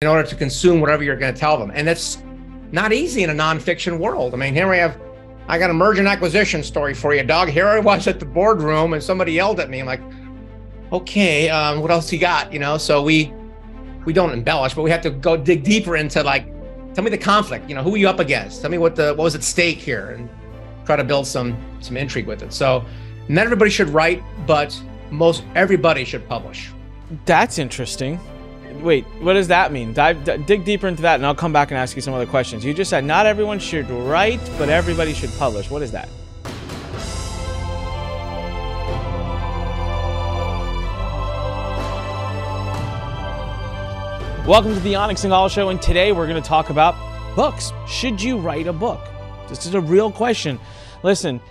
in order to consume whatever you're going to tell them. And that's not easy in a nonfiction world. I mean, here I got a merger and acquisition story for you, Doug. Here I was at the boardroom and somebody yelled at me. I'm like, okay, what else you got? So we don't embellish, but we have to go dig deeper into, like, tell me the conflict, who are you up against? Tell me what was at stake here, and try to build some intrigue with it. So not everybody should write, but most everybody should publish. That's interesting. Wait, what does that mean? Dig deeper into that, and I'll come back and ask you some other questions. You just said not everyone should write, but everybody should publish. What is that? Welcome to the Onyx and Gall Show, and today we're going to talk about books. Should you write a book? This is a real question. Listen,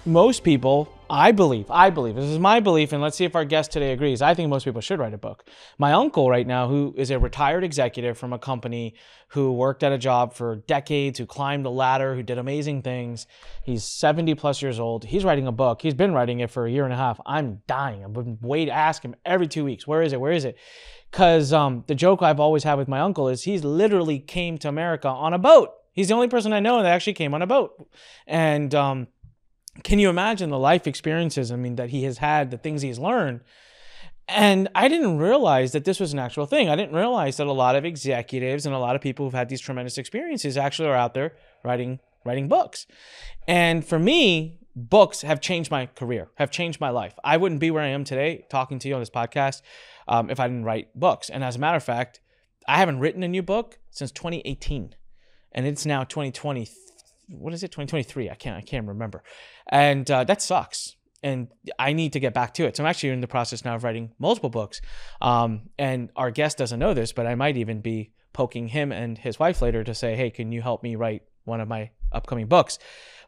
most people, I believe, this is my belief, and let's see if our guest today agrees. I think most people should write a book. My uncle right now, who is a retired executive from a company, who worked at a job for decades, who climbed the ladder, who did amazing things. He's 70 plus years old. He's writing a book. He's been writing it for a year and a half. I'm dying. I've been waiting to ask him every 2 weeks. Where is it? Where is it? Because the joke I've always had with my uncle is he's literally came to America on a boat. He's the only person I know that actually came on a boat. And can you imagine the life experiences, that he has had, the things he's learned? And I didn't realize that this was an actual thing. I didn't realize that a lot of executives and a lot of people who've had these tremendous experiences actually are out there writing books. And for me, books have changed my career, have changed my life. I wouldn't be where I am today talking to you on this podcast if I didn't write books. And as a matter of fact, I haven't written a new book since 2018. And it's now 2020. What is it? 2023. I can't remember. And that sucks. And I need to get back to it. So I'm actually in the process now of writing multiple books. And our guest doesn't know this, but I might even be poking him and his wife later to say, hey, can you help me write one of my upcoming books?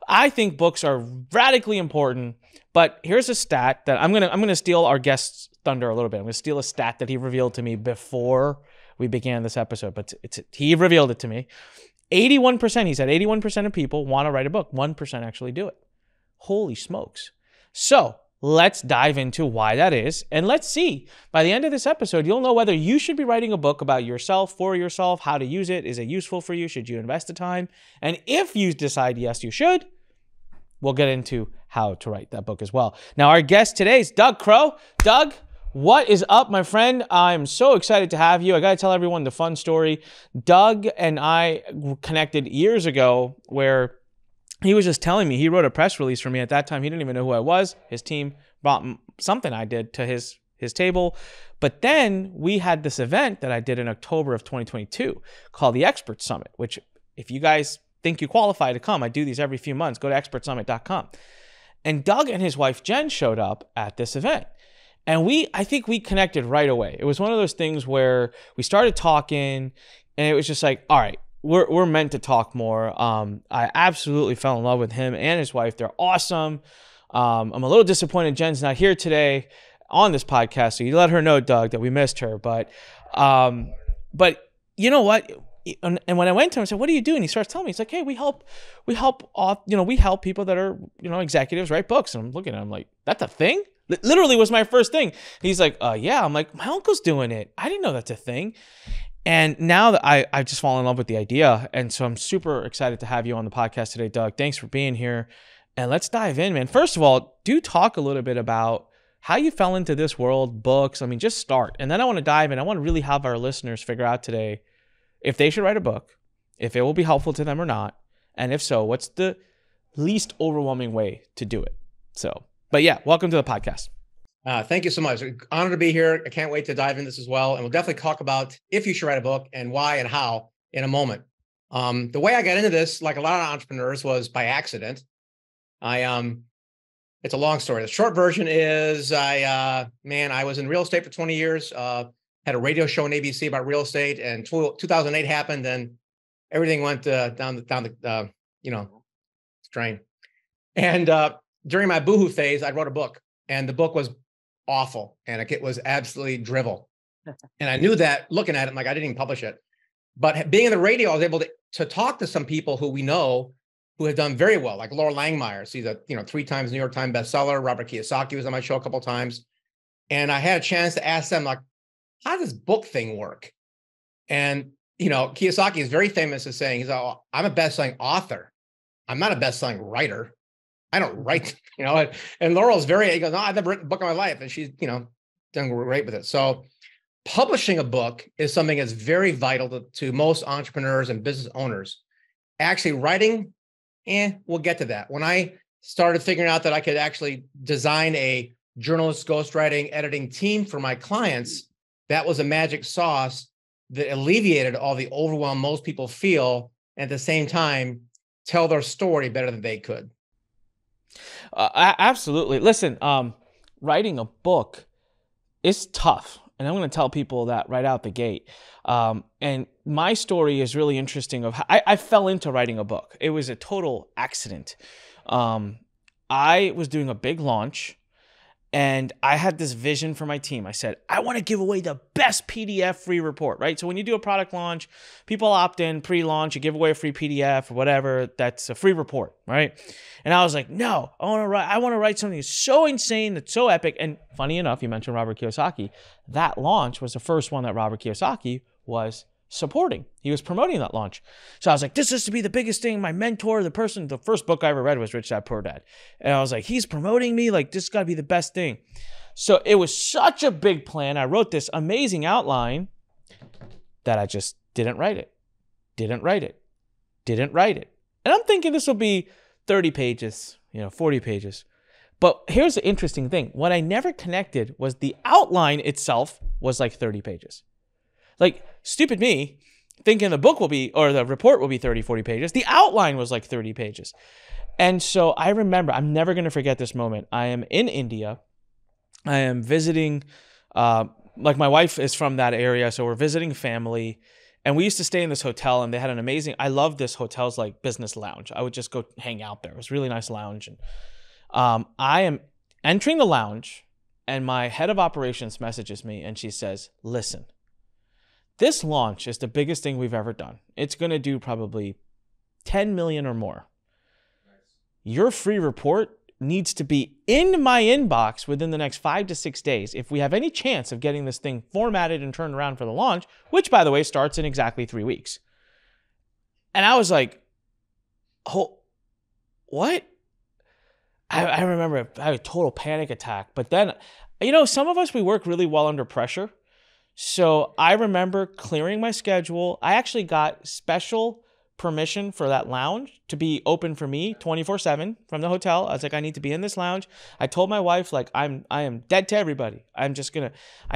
I think books are radically important, but here's a stat that I'm gonna steal our guest's thunder a little bit. I'm gonna steal a stat that he revealed to me before we began this episode, but he revealed it to me. 81%, he said 81% of people want to write a book. 1% actually do it. Holy smokes. So let's dive into why that is. And let's see, by the end of this episode, you'll know whether you should be writing a book about yourself, for yourself, how to use it. Is it useful for you? Should you invest the time? And if you decide, yes, you should, we'll get into how to write that book as well. Now, our guest today is Doug Crowe. Doug, what is up, my friend? I'm so excited to have you. I got to tell everyone the fun story. Doug and I connected years ago where he was just telling me, he wrote a press release for me at that time. He didn't even know who I was. His team brought something I did to his table. But then we had this event that I did in October of 2022 called the Expert Summit, which if you guys think you qualify to come, I do these every few months. Go to expertsummit.com. And Doug and his wife, Jen, showed up at this event. And I think we connected right away. It was one of those things where we started talking and it was just like, all right, we're meant to talk more. I absolutely fell in love with him and his wife. They're awesome. I'm a little disappointed Jen's not here today on this podcast. So you let her know, Doug, that we missed her. But you know what? And when I went to him, I said, what do you do? And he starts telling me, he's like, hey, we help people that are, executives write books. And I'm looking at him like, that's a thing? Literally was my first thing. He's like, yeah. I'm like, my uncle's doing it. I didn't know that's a thing. And now that I've just fallen in love with the idea. And so I'm super excited to have you on the podcast today, Doug. Thanks for being here. And let's dive in, man. First of all, do talk a little bit about how you fell into this world, books. Just start. And then I want to dive in. I want to really have our listeners figure out today if they should write a book, if it will be helpful to them or not. And if so, what's the least overwhelming way to do it? But yeah, welcome to the podcast. Thank you so much. Honored to be here. I can't wait to dive into this as well. And we'll definitely talk about if you should write a book and why and how in a moment. The way I got into this, like a lot of entrepreneurs, was by accident. It's a long story. The short version is I was in real estate for 20 years, had a radio show on ABC about real estate, and 2008 happened and everything went down the drain. And during my boohoo phase, I wrote a book, and the book was awful, and it was absolutely drivel. And I knew that looking at it, I didn't even publish it. But being in the radio, I was able to talk to some people who we know who have done very well, like Laura Langmeyer. She's a 3 times New York Times bestseller. Robert Kiyosaki was on my show a couple of times. And I had a chance to ask them, like, how does this book thing work? And, you know, Kiyosaki is very famous as saying, he's, oh, I'm a best-selling author. I'm not a best-selling writer. I don't write, you know, and Laurel's he goes, no, I've never written a book in my life. And she's, you know, done great with it. So publishing a book is something that's very vital to most entrepreneurs and business owners. Actually writing, we'll get to that. When I started figuring out that I could actually design a journalist ghostwriting editing team for my clients, that was a magic sauce that alleviated all the overwhelm most people feel, and at the same time, tell their story better than they could. Absolutely. Listen, writing a book is tough. And I'm going to tell people that right out the gate. And my story is really interesting of how I fell into writing a book. It was a total accident. I was doing a big launch and I had this vision for my team. I said, I want to give away the best PDF free report, right? So when you do a product launch, people opt in pre-launch, you give away a free PDF or whatever. That's a free report, right? And I was like, no, I want to write something so insane, that's so epic. And funny enough, you mentioned Robert Kiyosaki. That launch was the first one that Robert Kiyosaki was supporting. He was promoting that launch. So I was like, this is to be the biggest thing. My mentor, the first book I ever read was Rich Dad Poor Dad. And I was like, he's promoting me. Like, this has got to be the best thing. So it was such a big plan. I wrote this amazing outline that I just didn't write it. And I'm thinking this will be 30 pages, 40 pages. But here's the interesting thing. What I never connected was the outline itself was like 30 pages. Like, stupid me, thinking the book will be, or the report will be 30, 40 pages. The outline was like 30 pages. And so I remember, I'm never going to forget this moment. I am in India. I am visiting, like my wife is from that area, so we're visiting family. And we used to stay in this hotel, and they had an amazing, I love this hotel's like business lounge. I would just go hang out there. It was a really nice lounge. And I am entering the lounge, and my head of operations messages me, and she says, listen, this launch is the biggest thing we've ever done. It's going to do probably 10 million or more. Nice. Your free report needs to be in my inbox within the next 5 to 6 days if we have any chance of getting this thing formatted and turned around for the launch, which, by the way, starts in exactly 3 weeks. And I was like, oh, what? I remember I had a total panic attack. But then, some of us, we work really well under pressure. So I remember clearing my schedule. I actually got special permission for that lounge to be open for me 24/7 from the hotel. I was like, I need to be in this lounge. I told my wife, like, I am dead to everybody. I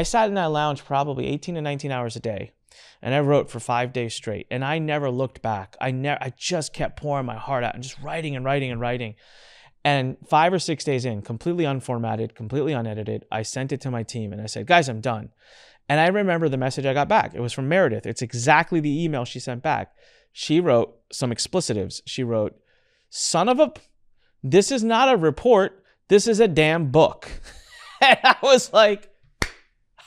sat in that lounge probably 18 to 19 hours a day. And I wrote for 5 days straight. And I never looked back. I just kept pouring my heart out and just writing and writing and writing. And 5 or 6 days in, completely unformatted, completely unedited, I sent it to my team and I said, guys, I'm done. And I remember the message I got back. It was from Meredith. It's exactly the email she sent back. She wrote some explicitives. She wrote, this is not a report. This is a damn book. And I was like,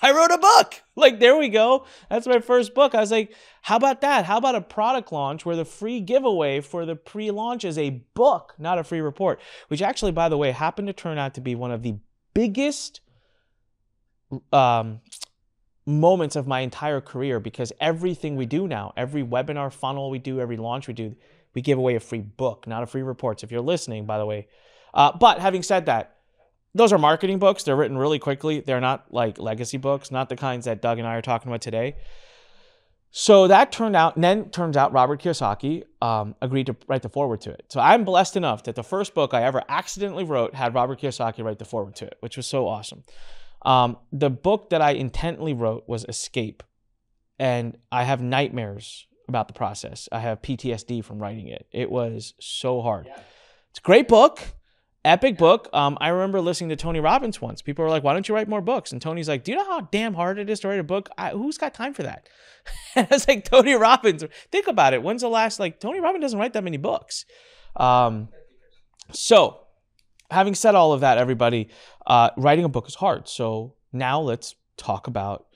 I wrote a book. Like, there we go. That's my first book. I was like, how about that? How about a product launch where the free giveaway for the pre-launch is a book, not a free report, which actually, by the way, happened to turn out to be one of the biggest moments of my entire career, because everything we do now, every webinar funnel we do, every launch we do, we give away a free book, not a free report. So if you're listening, by the way. But having said that, those are marketing books. They're written really quickly. They're not like legacy books, not the kinds that Doug and I are talking about today. So that turned out, and then turns out Robert Kiyosaki agreed to write the foreword to it. So I'm blessed enough that the first book I ever accidentally wrote had Robert Kiyosaki write the foreword to it, which was so awesome. The book that I intently wrote was Escape, and I have nightmares about the process. I have PTSD from writing it. It was so hard. Yeah. It's a great book, epic book. I remember listening to Tony Robbins once. People were like, why don't you write more books? And Tony's like, do you know how damn hard it is to write a book? Who's got time for that? And I was like, Tony Robbins, think about it. When's the last, Tony Robbins doesn't write that many books. So having said all of that, everybody, writing a book is hard. So now let's talk about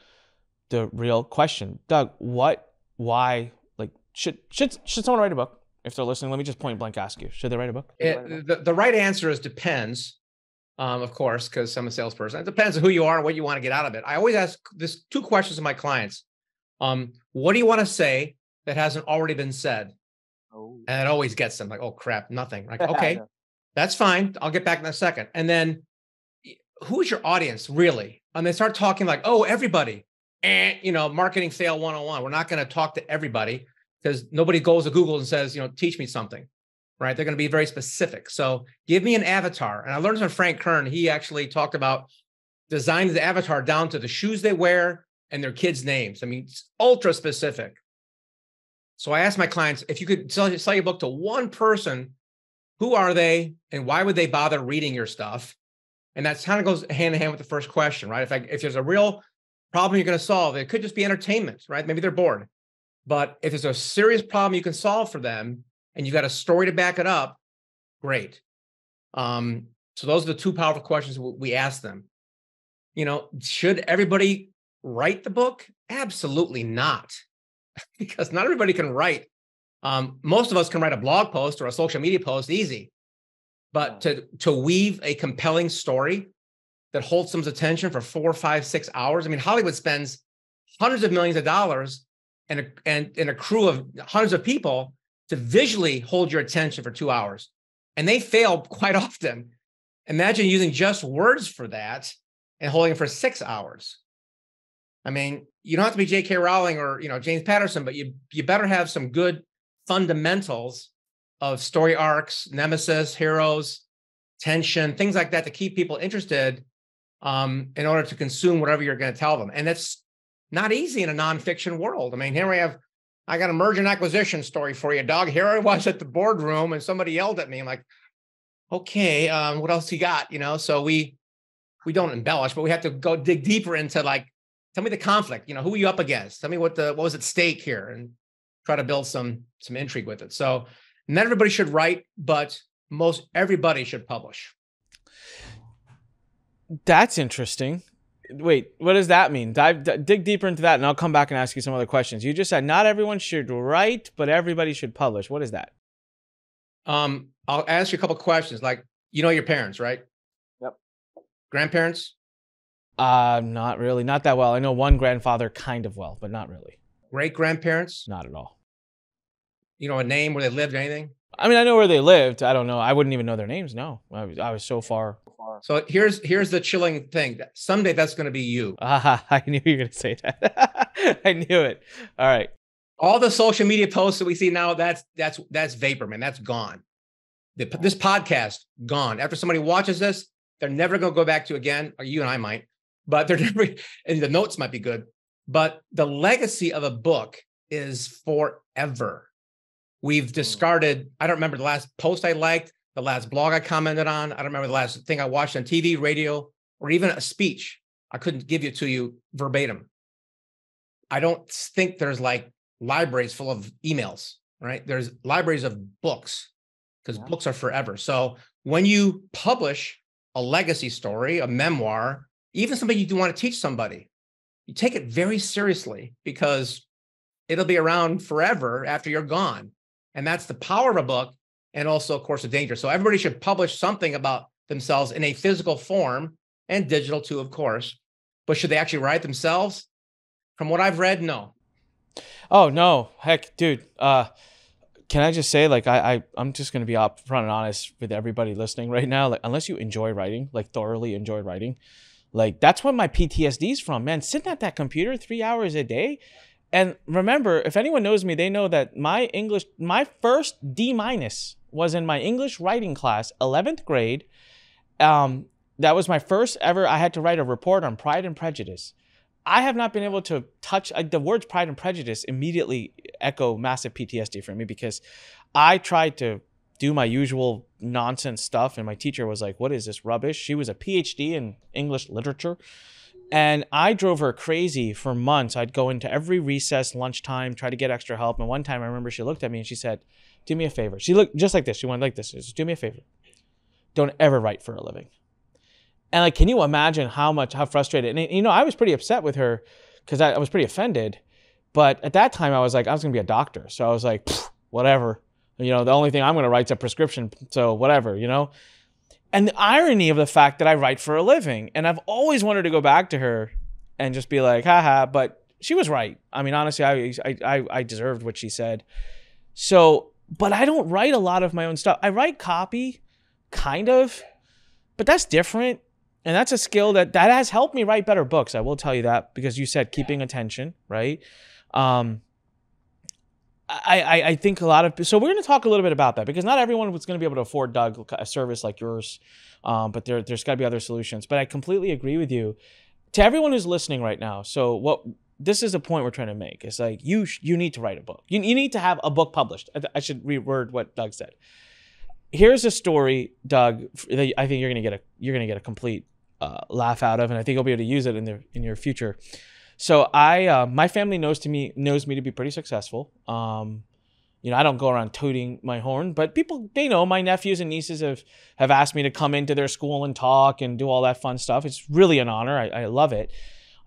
the real question. Doug, why, should someone write a book? If they're listening, let me just point blank ask you, should they write a book? The right answer is depends, of course, because I'm a salesperson. It depends on who you are and what you want to get out of it. I always ask this 2 questions to my clients. What do you want to say that hasn't already been said? Oh. And it always gets them like, oh crap, nothing. Like, I okay, know. that's fine. I'll get back in a second. And then who's your audience really? And they start talking like, oh, everybody, marketing fail 101. We're not going to talk to everybody because nobody goes to Google and says, teach me something, right? They're going to be very specific. So give me an avatar. And I learned from Frank Kern. He actually talked about designing the avatar down to the shoes they wear and their kids' names. I mean, it's ultra specific. So I asked my clients, if you could sell your book to one person, who are they and why would they bother reading your stuff? And that kind of goes hand in hand with the first question, right? If there's a real problem you're going to solve, it could just be entertainment, right? Maybe they're bored. But if there's a serious problem you can solve for them and you've got a story to back it up, great. So those are the two powerful questions we ask them. Should everybody write the book? Absolutely not. Because not everybody can write. Most of us can write a blog post or a social media post easy. But to weave a compelling story that holds someone's attention for 4, 5, 6 hours. I mean, Hollywood spends hundreds of millions of dollars and a crew of hundreds of people to visually hold your attention for 2 hours. And they fail quite often. Imagine using just words for that and holding it for 6 hours. I mean, you don't have to be J.K. Rowling or, James Patterson, but you better have some good fundamentals of story arcs, nemesis, heroes, tension, things like that to keep people interested in order to consume whatever you're going to tell them. And that's not easy in a nonfiction world. I mean, here I got a merger and acquisition story for you, dog. Here I was at the boardroom and somebody yelled at me. I'm like, okay, what else you got? So we don't embellish, but we have to go dig deeper into like, tell me the conflict, who are you up against? Tell me what was at stake here and try to build some intrigue with it. So not everybody should write, but most everybody should publish. That's interesting. Wait, what does that mean? Dig deeper into that, and I'll come back and ask you some other questions. You just said not everyone should write, but everybody should publish. What is that? I'll ask you a couple of questions. Like, your parents, right? Yep. Grandparents? Not really. Not that well. I know one grandfather kind of well, but not really. Great grandparents? Not at all. A name where they lived, anything? I mean, I know where they lived. I don't know. I wouldn't even know their names. No, I was so far. So here's the chilling thing. Someday that's going to be you. I knew you were going to say that. I knew it. All right. All the social media posts that we see now, that's vapor, man. That's gone. This podcast, gone. After somebody watches this, they're never going to go back to again, or you and I might, but they're never, and the notes might be good, but the legacy of a book is forever. We've discarded, I don't remember the last post I liked, the last blog I commented on. I don't remember the last thing I watched on TV, radio, or even a speech. I couldn't give it to you verbatim. I don't think there's like libraries full of emails, right? There's libraries of books because books are forever. So when you publish a legacy story, a memoir, even something you do want to teach somebody, you take it very seriously because it'll be around forever after you're gone. And that's the power of a book and also, of course, the danger. So everybody should publish something about themselves in a physical form and digital too, of course. But should they actually write themselves? From what I've read, no. Oh, no. Heck, dude. Can I just say, like, I'm just going to be upfront and honest with everybody listening right now. Like, unless you enjoy writing, like thoroughly enjoy writing, like that's what my PTSD is from, man. Sitting at that computer 3 hours a day. And remember, if anyone knows me, they know that my first D- was in my English writing class, 11th grade. That was my first ever. I had to write a report on Pride and Prejudice. I have not been able to touch the words Pride and Prejudice immediately echo massive PTSD for me because I tried to do my usual nonsense stuff. And my teacher was like, what is this rubbish? She was a PhD in English literature. And I drove her crazy for months. I'd go into every recess, lunchtime, try to get extra help. And one time I remember she looked at me and she said, do me a favor. She looked just like this. She went like this. She said, do me a favor. Don't ever write for a living. And like, can you imagine how frustrated? And I was pretty upset with her because I was pretty offended. But at that time I was like, I was going to be a doctor. So I was like, whatever. The only thing I'm going to write is a prescription. So whatever, And the irony of the fact that I write for a living, and I've always wanted to go back to her and just be like, haha, but she was right. I mean, honestly, I deserved what she said. So, but I don't write a lot of my own stuff. I write copy, kind of, but that's different. And that's a skill that has helped me write better books. I will tell you that, because you said keeping attention, right? I think a lot of, so we're going to talk a little bit about that, because not everyone was going to be able to afford, Doug, a service like yours. But there's got to be other solutions. But I completely agree with you. To everyone who's listening right now, so this is the point we're trying to make. It's like, you need to write a book. You need to have a book published. I should reword what Doug said. Here's a story, Doug, that I think you're gonna get a complete laugh out of, and I think you'll be able to use it in your future. So my family knows me to be pretty successful. I don't go around tooting my horn, but people, they know, my nephews and nieces have asked me to come into their school and talk and do all that fun stuff. It's really an honor. I love it.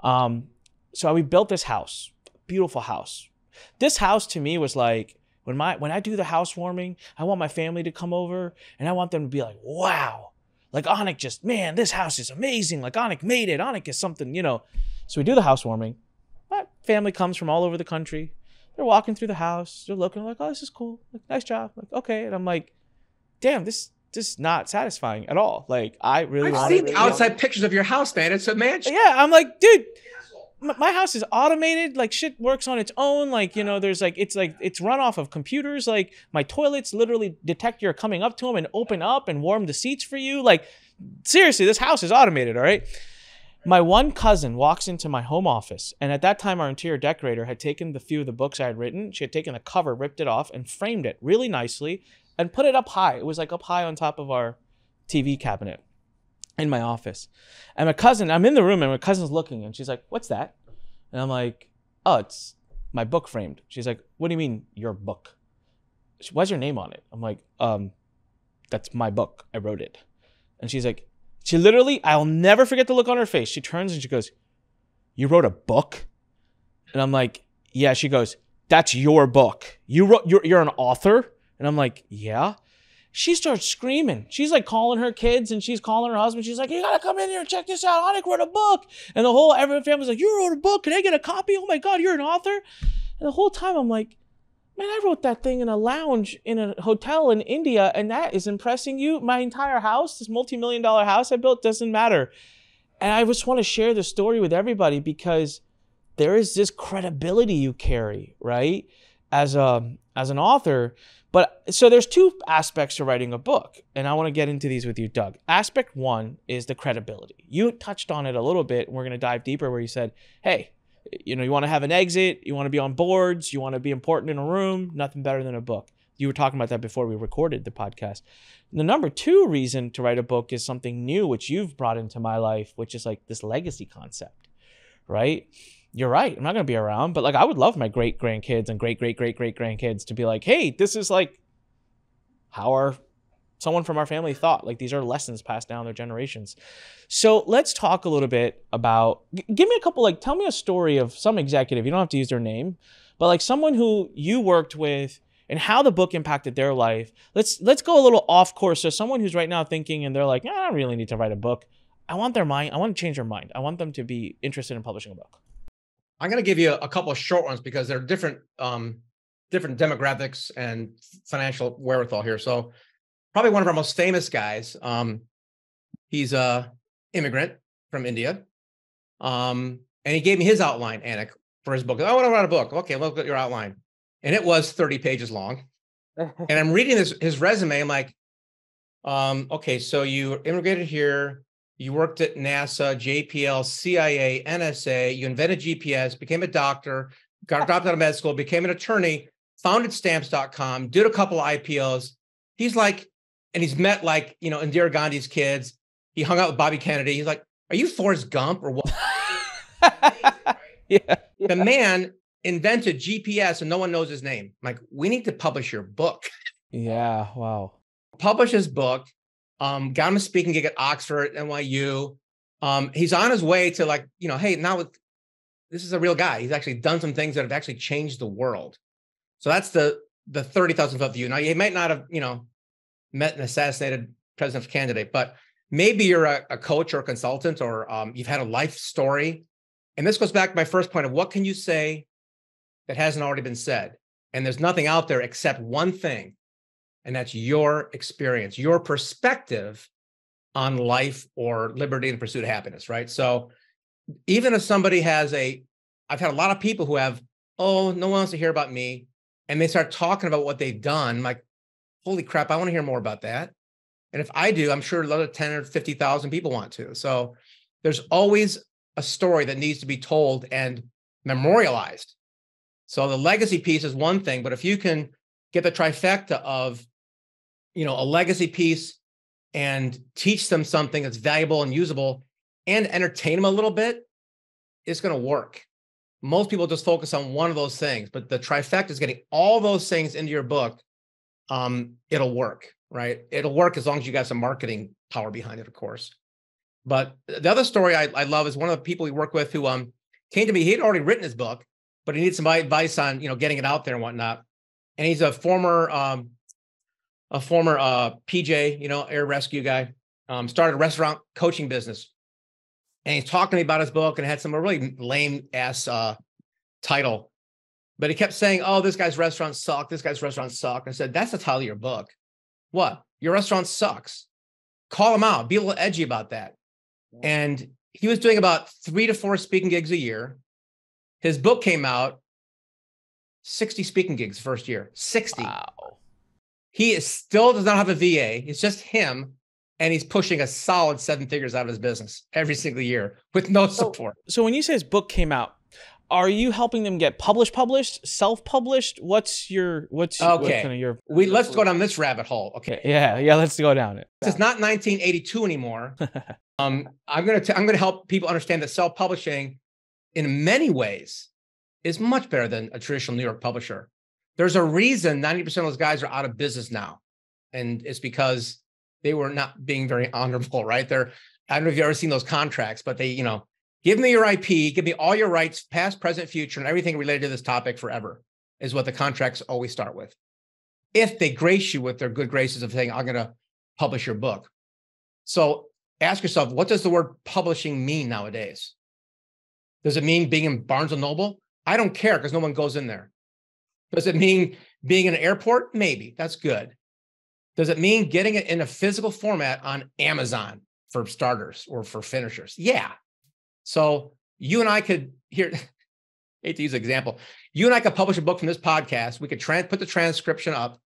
So we built this house, beautiful house. This house to me was like, when I do the housewarming, I want my family to come over and I want them to be like, wow, like Anik man, this house is amazing. Like Anik made it. Anik is something, So we do the housewarming. My family comes from all over the country. They're walking through the house. They're looking like, oh, this is cool. Like, nice job. Like, okay. And I'm like, damn, this is not satisfying at all. Like, I've seen the outside pictures of your house, man. It's a mansion. Yeah. I'm like, dude, my house is automated. Like, shit works on its own. Like, there's like, it's run off of computers. Like, my toilets literally detect you're coming up to them and open up and warm the seats for you. Like, seriously, this house is automated. All right. My one cousin walks into my home office, and at that time, our interior decorator had taken the few of the books I had written. She had taken the cover, ripped it off, and framed it really nicely and put it up high. It was like up high on top of our TV cabinet in my office. And my cousin, I'm in the room, and my cousin's looking, and she's like, what's that? And I'm like, oh, it's my book framed. She's like, what do you mean, your book? Why's your name on it? I'm like, that's my book. I wrote it. And she's like, she literally, I'll never forget the look on her face. She turns and she goes, you wrote a book? And I'm like, yeah. She goes, that's your book. You're an author? And I'm like, yeah. She starts screaming. She's like calling her kids and she's calling her husband. She's like, you gotta come in here and check this out. Anik wrote a book. And everyone family's like, you wrote a book. Can I get a copy? Oh my God, you're an author? And the whole time I'm like, man, I wrote that thing in a lounge in a hotel in India, and that is impressing you? My entire house, this multi-million-dollar house I built, doesn't matter. And I just want to share the story with everybody, because there is this credibility you carry, right? As an author. But so there's two aspects to writing a book, and I want to get into these with you, Doug. Aspect one is the credibility. You touched on it a little bit, and we're going to dive deeper, where you said, hey, you want to have an exit, you want to be on boards, you want to be important in a room, nothing better than a book. You were talking about that before we recorded the podcast. The number two reason to write a book is something new, which you've brought into my life, which is like this legacy concept, right? You're right. I'm not going to be around, but like, I would love my great grandkids and great grandkids to be like, hey, this is like how someone from our family thought. Like, these are lessons passed down their generations. So let's talk a little bit about, give me a couple, like, tell me a story of some executive. You don't have to use their name, but like someone who you worked with and how the book impacted their life. Let's go a little off course. So someone who's right now thinking and they're like, I don't really need to write a book. I want to change their mind. I want them to be interested in publishing a book. I'm going to give you a couple of short ones because they're different demographics and financial wherewithal here. So probably one of our most famous guys. He's a immigrant from India. And he gave me his outline, Anik, for his book. I want to write a book. Okay, look at your outline. And it was 30 pages long. And I'm reading his resume. I'm like, okay, so you immigrated here. You worked at NASA, JPL, CIA, NSA. You invented GPS, became a doctor, got dropped out of med school, became an attorney, founded stamps.com, did a couple of IPOs. He's like, and he's met like, Indira Gandhi's kids. He hung out with Bobby Kennedy. He's like, are you Forrest Gump or what? Yeah. The man invented GPS and no one knows his name. I'm like, we need to publish your book. Yeah. Wow. Publish his book. Got him a speaking gig at Oxford, NYU. He's on his way to like, hey, this is a real guy. He's actually done some things that have actually changed the world. So that's the 30,000 foot view. Now, you might not have, met an assassinated presidential candidate, but maybe you're a coach or a consultant, or you've had a life story And this goes back to my first point of what can you say that hasn't already been said? And there's nothing out there except one thing, and that's your experience, your perspective on life or liberty and pursuit of happiness, right? So even if somebody has I've had a lot of people who have, oh, no one wants to hear about me. And they start talking about what they've done. I'm like, holy crap, I want to hear more about that. And if I do, I'm sure another 10 or 50,000 people want to. So there's always a story that needs to be told and memorialized. So the legacy piece is one thing, but if you can get the trifecta of, a legacy piece and teach them something that's valuable and usable and entertain them a little bit, it's going to work. Most people just focus on one of those things, but the trifecta is getting all those things into your book. It'll work, right? It'll work as long as you got some marketing power behind it, of course. But the other story I love is one of the people we work with who came to me. He had already written his book, but he needs some advice on getting it out there and whatnot. And he's a former PJ, air rescue guy. Started a restaurant coaching business. And he's talking to me about his book and had some really lame ass title. But he kept saying, oh, this guy's restaurants suck. This guy's restaurants suck. I said, that's the title of your book. What? Your restaurant sucks. Call him out. Be a little edgy about that. And he was doing about 3 to 4 speaking gigs a year. His book came out, 60 speaking gigs first year. 60. Wow. He still does not have a VA. It's just him. And he's pushing a solid 7 figures out of his business every single year with no support. So when you say his book came out, are you helping them get published, self-published? What's let's go down this rabbit hole. Okay. Yeah, let's go down it. It's not 1982 anymore. I'm going to help people understand that self-publishing in many ways is much better than a traditional New York publisher. There's a reason 90% of those guys are out of business now. And it's because they were not being very honorable, right? I don't know if you've ever seen those contracts, but they, give me your IP, give me all your rights, past, present, future, and everything related to this topic forever is what the contracts always start with. If they grace you with their good graces of saying, I'm going to publish your book. So ask yourself, what does the word publishing mean nowadays? Does it mean being in Barnes & Noble? I don't care because no one goes in there. Does it mean being in an airport? Maybe. That's good. Does it mean getting it in a physical format on Amazon for starters or for finishers? Yeah. So you and I could hate to use an example. You and I could publish a book from this podcast. We could put the transcription up,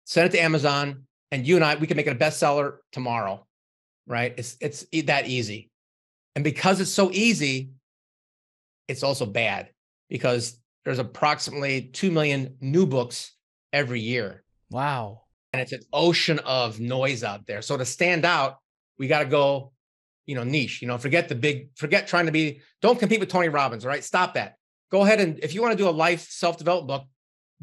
send it to Amazon, and we could make it a bestseller tomorrow, right? It's that easy. And because it's so easy, it's also bad because there's approximately 2 million new books every year. Wow. And it's an ocean of noise out there. So to stand out, we got to go, niche, forget trying to don't compete with Tony Robbins, all right? Stop that. Go ahead. And if you want to do a life self-development book,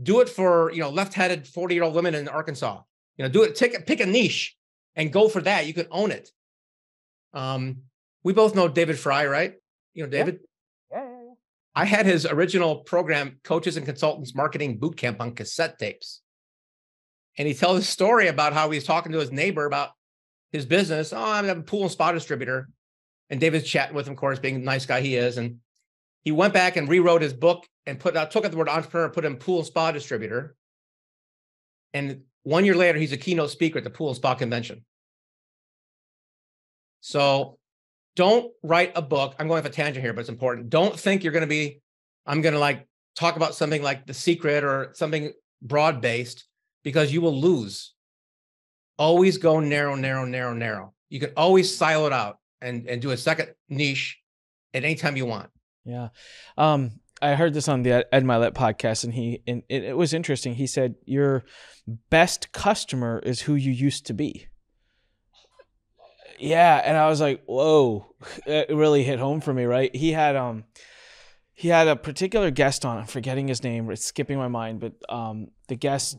do it for, left-handed 40-year-old women in Arkansas, pick a niche and go for that. You can own it. We both know David Fry, right? David? Yeah. I had his original program, Coaches and Consultants Marketing Bootcamp on cassette tapes. And he tells a story about how he's talking to his neighbor about his business. Oh, I'm a pool and spa distributor. And David's chatting with him, of course, being the nice guy he is. And he went back and rewrote his book and took out the word entrepreneur, put in pool and spa distributor. And 1 year later, he's a keynote speaker at the pool and spa convention. So don't write a book. I'm going off a tangent here, but it's important. Don't think I'm going to talk about something like The Secret or something broad-based, because you will lose. Always go narrow, narrow, narrow, narrow. You can always silo it out and do a second niche at any time you want. Yeah. I heard this on the Ed Milet podcast, and it was interesting. He said, your best customer is who you used to be. Yeah. And I was like, whoa, it really hit home for me, right? He had a particular guest on, I'm forgetting his name, it's skipping my mind, but the guest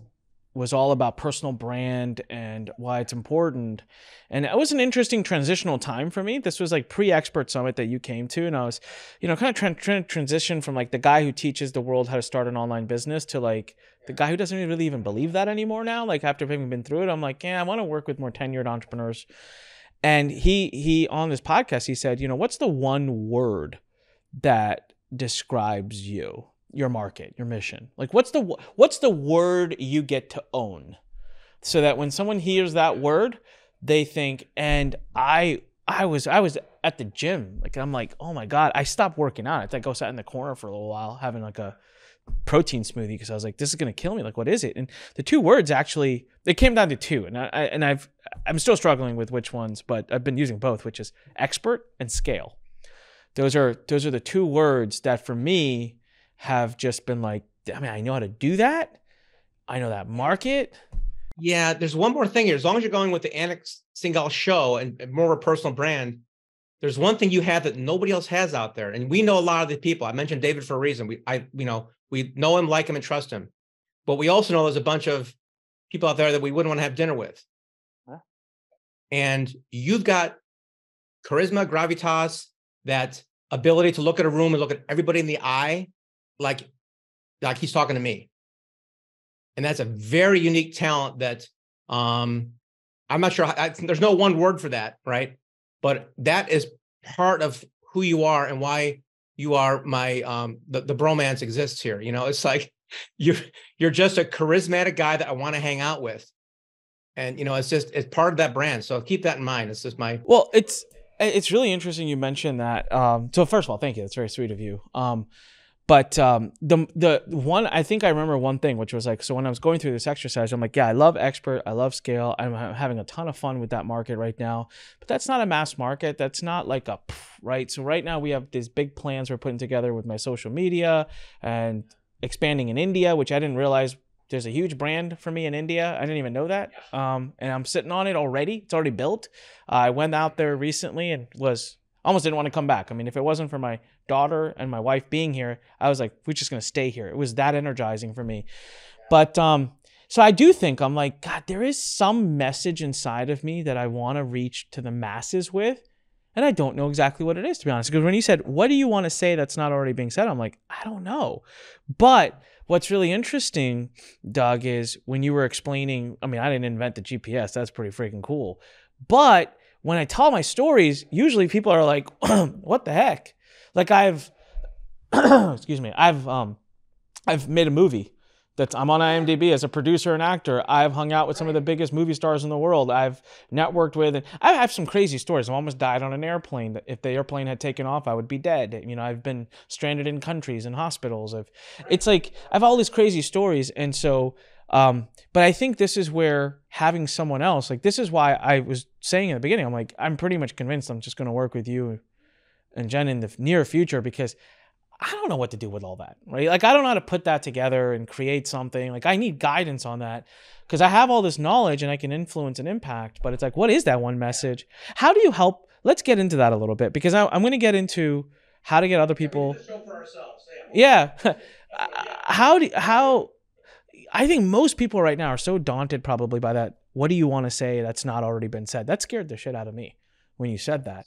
was all about personal brand and why it's important. And it was an interesting transitional time for me. This was like pre-expert summit that you came to. And I was, kind of trying to transition from the guy who teaches the world how to start an online business to the guy who doesn't really even believe that anymore now. After having been through it, I'm like, yeah, I want to work with more tenured entrepreneurs. And he on this podcast, he said, what's the one word that describes you, your market, your mission? Like, what's the word you get to own, so that when someone hears that word, they think, and I was at the gym, like, I'm like, oh my God, I stopped working out. I think I go sat in the corner for a little while having like a protein smoothie, because I was like, this is gonna kill me. Like, what is it? And the two words actually, it came down to two, and I'm still struggling with which ones, but I've been using both, which is expert and scale. Those are the two words that for me have just been like, I mean, I know how to do that. I know that market. Yeah, there's one more thing here. As long as you're going with the Anik Singhal show and more of a personal brand, there's one thing you have that nobody else has out there. And we know a lot of the people. I mentioned David for a reason. We know him, like him, and trust him. But we also know there's a bunch of people out there that we wouldn't want to have dinner with. Huh? And you've got charisma, gravitas, that ability to look at a room and look at everybody in the eye, like he's talking to me. And that's a very unique talent that I'm not sure. There's no one word for that, right? But that is part of who you are and why you are my the bromance exists here. You know, it's like you're just a charismatic guy that I want to hang out with, and you know, it's part of that brand. So keep that in mind. It's just my it's really interesting you mentioned that. So first of all, thank you. That's very sweet of you. But the one, I think I remember one thing, which was like, so when I was going through this exercise, I'm like, yeah, I love expert, I love scale. I'm having a ton of fun with that market right now, but that's not a mass market. That's not like right. So right now we have these big plans we're putting together with my social media and expanding in India, which I didn't realize there's a huge brand for me in India. I didn't even know that. And I'm sitting on it already. It's already built. I went out there recently and almost didn't want to come back. I mean, if it wasn't for my daughter and my wife being here, I was like, we're just going to stay here. It was that energizing for me. But so I do think, I'm like, God, there is some message inside of me that I want to reach to the masses with. And I don't know exactly what it is, to be honest. Because when you said, what do you want to say that's not already being said? I'm like, I don't know. But what's really interesting, Doug, is when you were explaining, I mean, I didn't invent the GPS. That's pretty freaking cool. But when I tell my stories, usually people are like, what the heck? Like excuse me, I've made a movie I'm on IMDb as a producer and actor. I've hung out with some of the biggest movie stars in the world. I've networked with, and I have some crazy stories. I almost died on an airplane. That if the airplane had taken off, I would be dead. You know, I've been stranded in countries and hospitals. It's like, I have all these crazy stories. And so, but I think this is where having someone else, like, this is why I was saying in the beginning, I'm like, I'm pretty much convinced I'm just going to work with you and Jen in the near future, because I don't know what to do with all that, right? Like, I don't know how to put that together and create something. Like, I need guidance on that, because I have all this knowledge and I can influence and impact, but it's like, what is that one message? How do you help? Let's get into that a little bit, because I'm going to get into how to get other people. Show for ourselves. Yeah. How I think most people right now are so daunted probably by that. What do you want to say that's not already been said? That scared the shit out of me when you said that.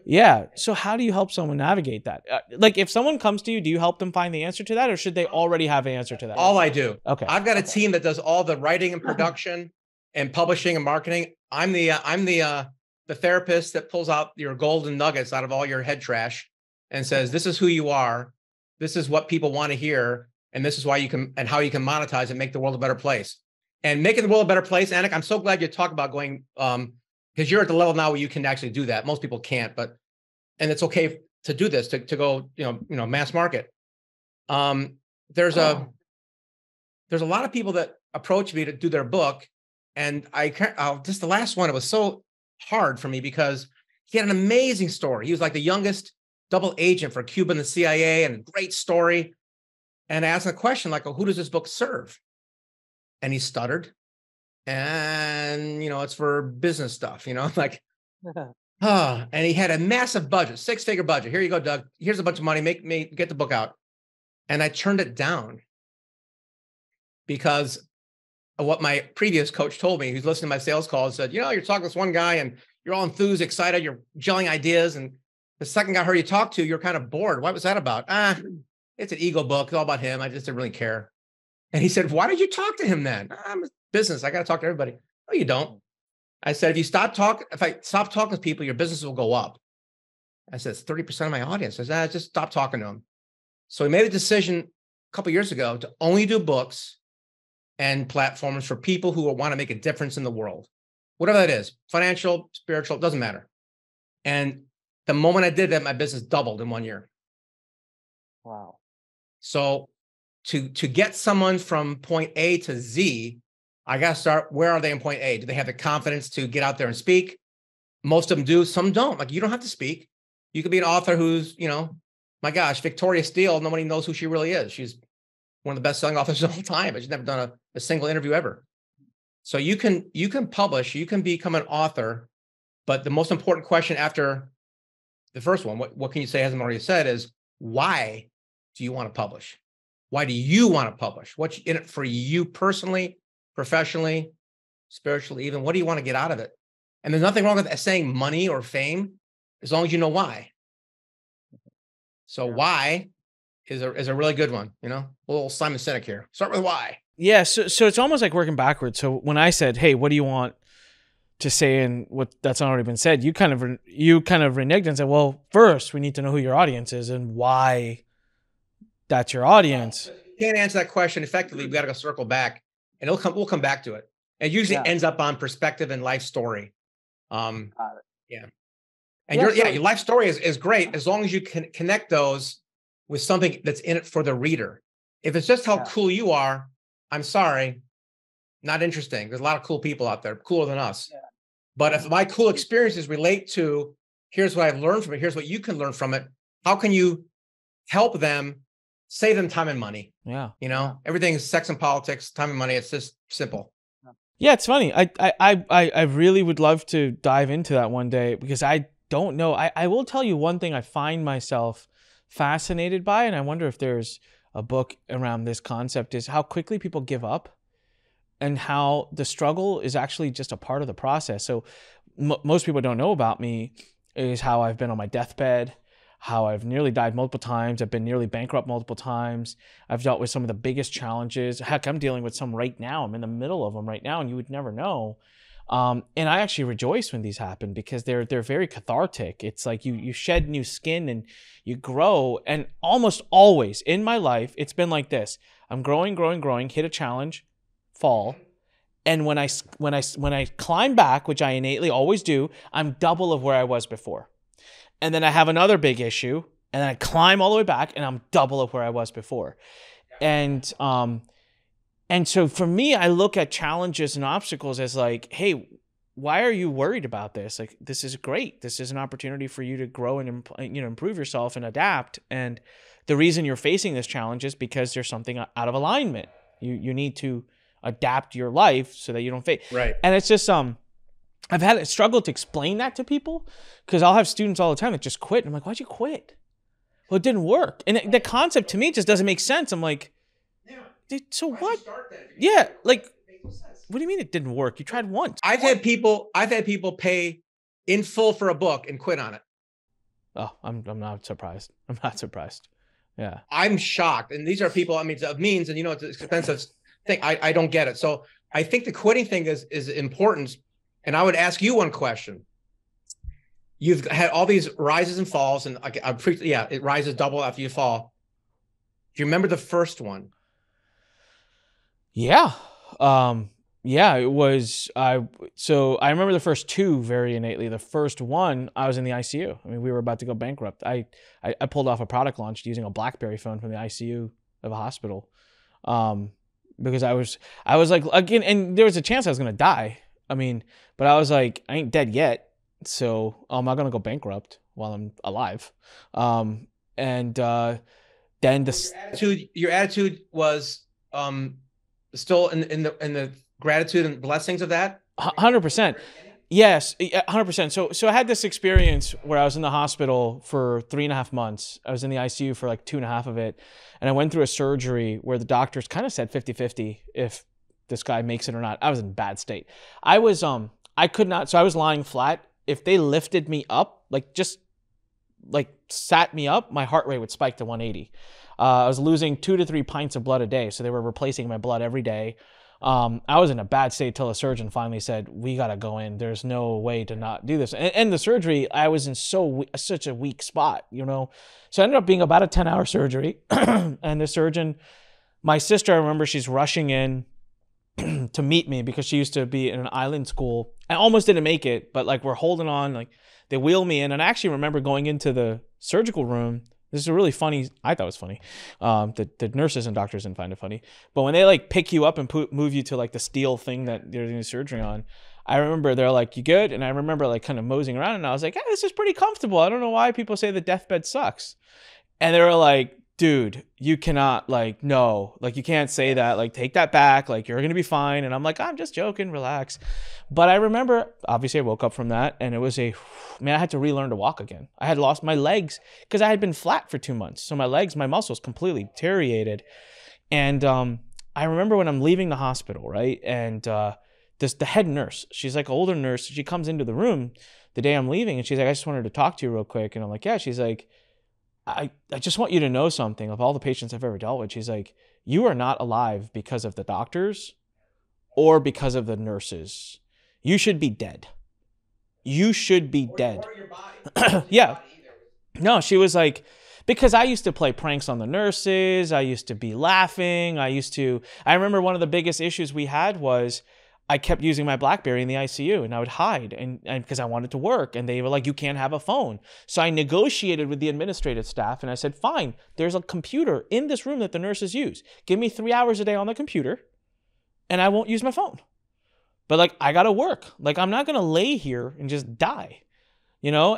Yeah. So how do you help someone navigate that? Like, if someone comes to you, do you help them find the answer to that, or should they already have an answer to that? All I do. Okay. I've got a team that does all the writing and production and publishing and marketing. I'm the therapist that pulls out your golden nuggets out of all your head trash and says, this is who you are. This is what people want to hear. And this is why you can, and how you can monetize and make the world a better place. And making the world a better place, Anik, I'm so glad you talk about going, because you're at the level now where you can actually do that. Most people can't, and it's okay to do this, to go, mass market. There's a lot of people that approach me to do their book, and just the last one, it was so hard for me because he had an amazing story. He was like the youngest double agent for Cuba and the CIA, and great story. And I asked him a question like, who does this book serve? And he stuttered. And, it's for business stuff, like, and he had a massive budget, 6-figure budget. Here you go, Doug. Here's a bunch of money. Make me get the book out. And I turned it down because of what my previous coach told me. He's listening to my sales call and said, you're talking to this one guy and you're all enthused, excited, you're gelling ideas. And the second guy I heard you talk to, you're kind of bored. What was that about? It's an ego book. It's all about him. I just didn't really care. And he said, why did you talk to him then? I'm a business. I got to talk to everybody. No, you don't. I said, if I stop talking to people, your business will go up. I said, it's 30% of my audience. I said, just stop talking to them. So we made a decision a couple of years ago to only do books and platforms for people who want to make a difference in the world, whatever that is, financial, spiritual, doesn't matter. And the moment I did that, my business doubled in 1 year. Wow. So to get someone from point A to Z, I got to start, where are they in point A? Do they have the confidence to get out there and speak? Most of them do, some don't. Like, you don't have to speak. You could be an author who's, my gosh, Victoria Steele, nobody knows who she really is. She's one of the best-selling authors of all time, but she's never done a single interview ever. So you can publish, you can become an author, but the most important question after the first one, what can you say hasn't already said, is why do you want to publish? Why do you want to publish? What's in it for you personally, professionally, spiritually, even? What do you want to get out of it? And there's nothing wrong with saying money or fame, as long as you know why. So why is a really good one, a little Simon Sinek here. Start with why. Yeah, so it's almost like working backwards. So when I said, hey, what do you want to say and what that's already been said, you kind of reneged and said, well, first we need to know who your audience is and why that's your audience. You can't answer that question effectively. We got to go circle back, and we'll come back to it. It usually ends up on perspective and life story. Yeah. And your life story is great as long as you can connect those with something that's in it for the reader. If it's just how cool you are, I'm sorry, not interesting. There's a lot of cool people out there, cooler than us. Yeah. But if my cool experiences relate to, here's what I've learned from it, here's what you can learn from it, how can you help them, save them time and money? Yeah. Everything is sex and politics, time and money. It's just simple. Yeah, it's funny. I really would love to dive into that one day, because I don't know. I will tell you one thing I find myself fascinated by, and I wonder if there's a book around this concept, is how quickly people give up and how the struggle is actually just a part of the process. So most people don't know about me is how I've been on my deathbed, how I've nearly died multiple times. I've been nearly bankrupt multiple times. I've dealt with some of the biggest challenges. Heck, I'm dealing with some right now. I'm in the middle of them right now, and you would never know. And I actually rejoice when these happen, because they're very cathartic. It's like you shed new skin and you grow. And almost always in my life, it's been like this. I'm growing, hit a challenge, fall. And when I climb back, which I innately always do, I'm double of where I was before. And then I have another big issue, and then I climb all the way back, and I'm double of where I was before. And so for me, I look at challenges and obstacles as like, hey, why are you worried about this? Like, this is great. This is an opportunity for you to grow and improve yourself and adapt. And the reason you're facing this challenge is because there's something out of alignment. You need to adapt your life so that you don't face. Right. And it's just I've had a struggle to explain that to people, because I'll have students all the time that just quit. And I'm like, why'd you quit? Well, it didn't work. And the concept to me just doesn't make sense. I'm like, dude, so what? Yeah, like, what do you mean it didn't work? You tried once. I've had people pay in full for a book and quit on it. Oh, I'm not surprised. I'm not surprised. Yeah. I'm shocked. And these are people, it's of means, and it's an expensive thing. I don't get it. So I think the quitting thing is important. And I would ask you one question. You've had all these rises and falls, and it rises double after you fall. Do you remember the first one? Yeah. It was, so I remember the first two very innately. The first one, I was in the ICU. I mean, we were about to go bankrupt. I pulled off a product launch using a BlackBerry phone from the ICU of a hospital. Because I was like, again, and there was a chance I was going to die. But I was like, I ain't dead yet. So I'm not going to go bankrupt while I'm alive. Then your attitude was, still in the gratitude and blessings of that? 100%. Yes, 100%. So I had this experience where I was in the hospital for 3.5 months. I was in the ICU for like 2.5 of it. And I went through a surgery where the doctors kind of said 50-50 if this guy makes it or not. I was in bad state. I could not. So I was lying flat. If they lifted me up, sat me up, my heart rate would spike to 180. I was losing 2 to 3 pints of blood a day. So they were replacing my blood every day. I was in a bad state till the surgeon finally said, we got to go in. There's no way to not do this. And the surgery, I was in such a weak spot, you know? So it ended up being about a 10-hour surgery. And the surgeon, my sister, I remember she's rushing in to meet me because she used to be in an island school. I almost didn't make it, but like we're holding on, like they wheel me in. And I actually remember going into the surgical room. This is a really funny, I thought it was funny. The nurses and doctors didn't find it funny. But when they like pick you up and move you to like the steel thing that they're doing surgery on, I remember they're like, you good? And I remember like kind of moseying around and I was like, hey, this is pretty comfortable. I don't know why people say the deathbed sucks. And they were like, dude, you cannot, like, no, like, you can't say that, like, take that back, like, you're gonna be fine. And I'm like, I'm just joking, relax. But I remember, obviously I woke up from that and it was man, I had to relearn to walk again. I had lost my legs because I had been flat for 2 months. So my legs, my muscles completely deteriorated. And I remember when I'm leaving the hospital, right? And the head nurse, she's like an older nurse. She comes into the room the day I'm leaving and she's like, I just wanted to talk to you real quick. And I'm like, yeah. She's like, I just want you to know something. Of all the patients I've ever dealt with, she's like, you are not alive because of the doctors or because of the nurses. You should be dead. You should be dead. Or your body. Yeah. No, she was like, because I used to play pranks on the nurses. I used to be laughing. I remember one of the biggest issues we had was I kept using my BlackBerry in the ICU and I would hide and because I wanted to work and they were like, you can't have a phone. So I negotiated with the administrative staff and I said, fine, there's a computer in this room that the nurses use. Give me 3 hours a day on the computer and I won't use my phone. But like, I got to work. Like, I'm not going to lay here and just die, you know?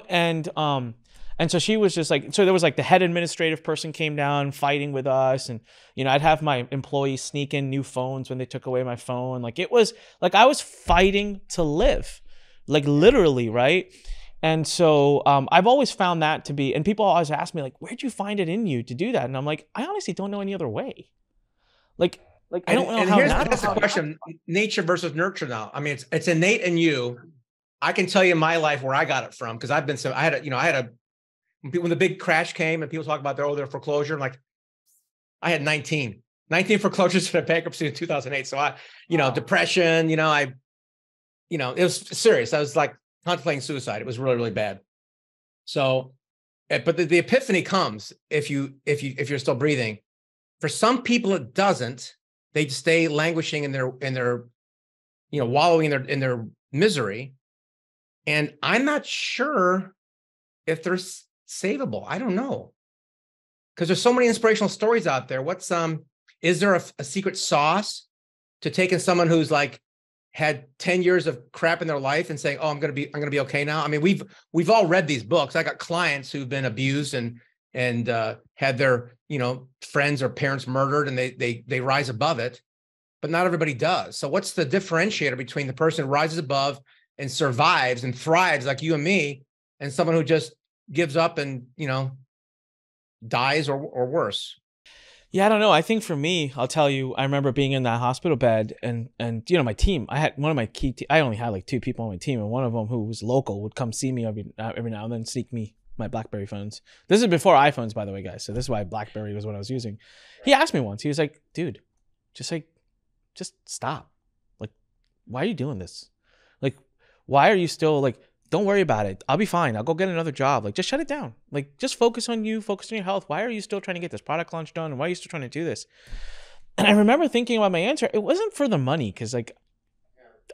And so she was just like, so there was like the head administrative person came down fighting with us. And, you know, I'd have my employees sneak in new phones when they took away my phone. Like it was like, I was fighting to live, like literally. Right. And so I've always found that to be, and people always ask me like, where'd you find it in you to do that? And I'm like, I honestly don't know any other way. Like I don't know how. That's the question: nature versus nurture. Now, I mean, it's innate in you. I can tell you my life where I got it from because when the big crash came and people talk about their foreclosure, I'm like, I had 19 foreclosures in a bankruptcy in 2008. So depression, it was serious. I was like contemplating suicide. It was really, really bad. So, but the epiphany comes if you're still breathing. For some people, it doesn't. They just stay languishing in their wallowing in their misery. And I'm not sure if they're savable. I don't know. Because there's so many inspirational stories out there. Is there a secret sauce to taking someone who's like had 10 years of crap in their life and saying, oh, I'm going to be okay now? I mean, we've all read these books. I got clients who've been abused and had their, friends or parents murdered and they rise above it, but not everybody does. So what's the differentiator between the person who rises above and survives and thrives like you and me and someone who just gives up and, dies or worse? Yeah, I don't know. I think for me, I'll tell you, I remember being in that hospital bed and my team, I had one of my I only had like 2 people on my team and one of them who was local would come see me every now and then, sneak me my BlackBerry phones. This is before iPhones, by the way, guys. So this is why BlackBerry was what I was using. He asked me once, he was like, dude, just stop. Like, why are you doing this? Like, why are you still like, don't worry about it. I'll be fine. I'll go get another job. Like, just shut it down. Like, just focus on you, focus on your health. Why are you still trying to get this product launch done? And why are you still trying to do this? And I remember thinking about my answer. It wasn't for the money because like,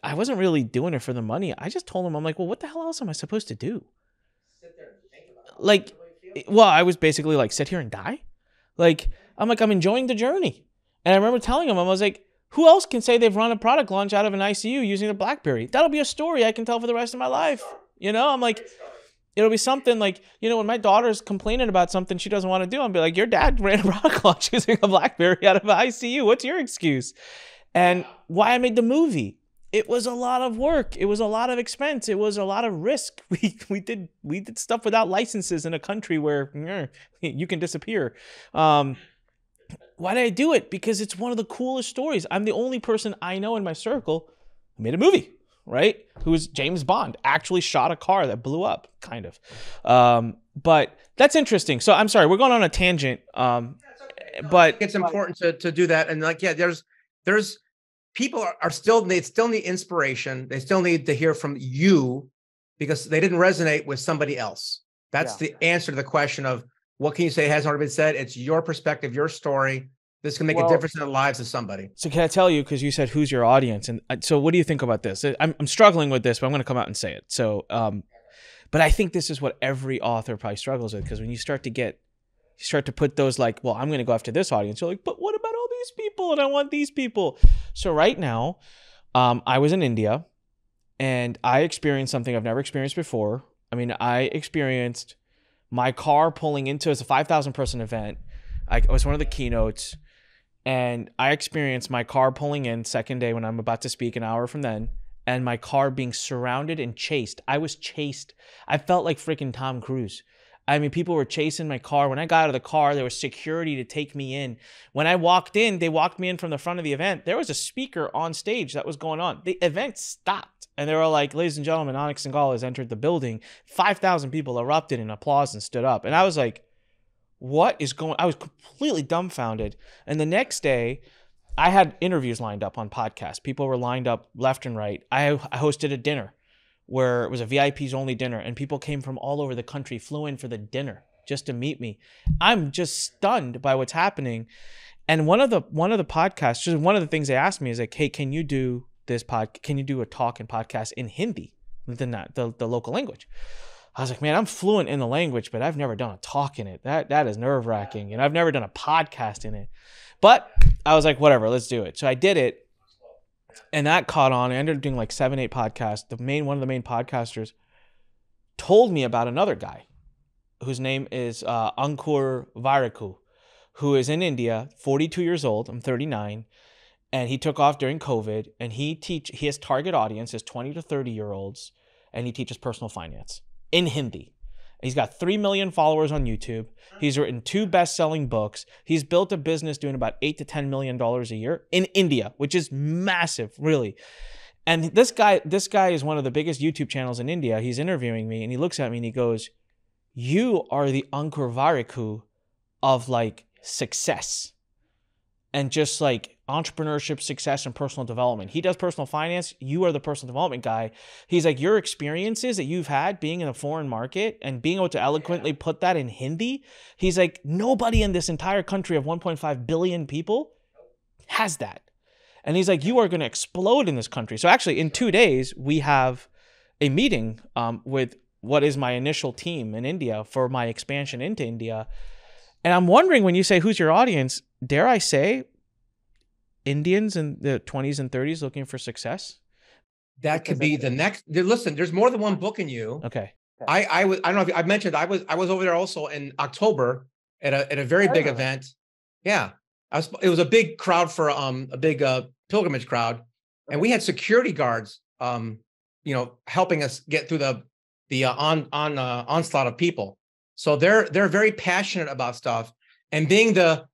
I wasn't really doing it for the money. I just told him, I'm like, well, what the hell else am I supposed to do? Sit there and think about it. Like, well, I was basically like, sit here and die. Like, I'm enjoying the journey. And I remember telling him, I was like, who else can say they've run a product launch out of an ICU using a BlackBerry? That'll be a story I can tell for the rest of my life. I'm like, it'll be something like, when my daughter's complaining about something she doesn't want to do, I'll be like, your dad ran a product launch using a BlackBerry out of an ICU. What's your excuse? And why I made the movie. It was a lot of work. It was a lot of expense. It was a lot of risk. We did stuff without licenses in a country where you can disappear. Why did I do it? Because it's one of the coolest stories. I'm the only person I know in my circle who made a movie, right? Who was James Bond, actually shot a car that blew up, kind of. But that's interesting. So I'm sorry, we're going on a tangent. But it's important to do that. And like, yeah, there's people are still, they still need inspiration. They still need to hear from you because they didn't resonate with somebody else. That's the answer to the question of what can you say hasn't already been said? It's your perspective, your story. This can make a difference in the lives of somebody. So can I tell you, because you said, who's your audience? And so what do you think about this? I'm struggling with this, but I'm going to come out and say it. So, but I think this is what every author probably struggles with, because when you start to put those like, well, I'm going to go after this audience. You're like, but what about all these people? And I want these people. So right now, I was in India and I experienced something I've never experienced before. I mean, I experienced my car pulling into, it's a 5,000 person event. I was one of the keynotes. And I experienced my car pulling in second day when I'm about to speak an hour from then, and my car being surrounded and chased. I was chased. I felt like freaking Tom Cruise. I mean, people were chasing my car. When I got out of the car, there was security to take me in. When I walked in, they walked me in from the front of the event. There was a speaker on stage that was going on. The event stopped. And they were like, ladies and gentlemen, Onyx Singal has entered the building. 5,000 people erupted in applause and stood up. And I was like, what is going on? I was completely dumbfounded. And the next day, I had interviews lined up on podcasts. People were lined up left and right. I hosted a dinner where it was a VIPs only dinner, and people came from all over the country, flew in for the dinner just to meet me. I'm just stunned by what's happening. And one of the podcasts, just one of the things they asked me is like, hey, can you do can you do a talk and podcast in Hindi, the local language? I was like, man, I'm fluent in the language, but I've never done a talk in it. That is nerve-wracking, and I've never done a podcast in it. But I was like, whatever, let's do it. So I did it, and that caught on. I ended up doing like 7-8 podcasts. One of the main podcasters told me about another guy whose name is Ankur Variku, who is in India, 42 years old. I'm 39. And he took off during COVID, and he has target audience is 20 to 30-year-olds, and he teaches personal finance in Hindi. He's got 3 million followers on YouTube. He's written 2 best-selling books. He's built a business doing about $8 to $10 million a year in India, which is massive, really. And this guy is one of the biggest YouTube channels in India. He's interviewing me, and he looks at me and he goes, you are the Ankur Variku of like success and just like entrepreneurship, success, and personal development. He does personal finance. You are the personal development guy. He's like, your experiences that you've had being in a foreign market and being able to eloquently put that in Hindi, he's like, nobody in this entire country of 1.5 billion people has that. And he's like, you are going to explode in this country. So actually, in 2 days, we have a meeting with what is my initial team in India for my expansion into India. And I'm wondering, when you say, who's your audience, dare I say, Indians in the 20s and 30s looking for success? That could be the next. Listen, there's more than one book in you. Okay. I don't know if I mentioned I was over there also in October at a very big event. Yeah, it was a big crowd for a big pilgrimage crowd, and we had security guards helping us get through the onslaught of people. So they're very passionate about stuff, and being the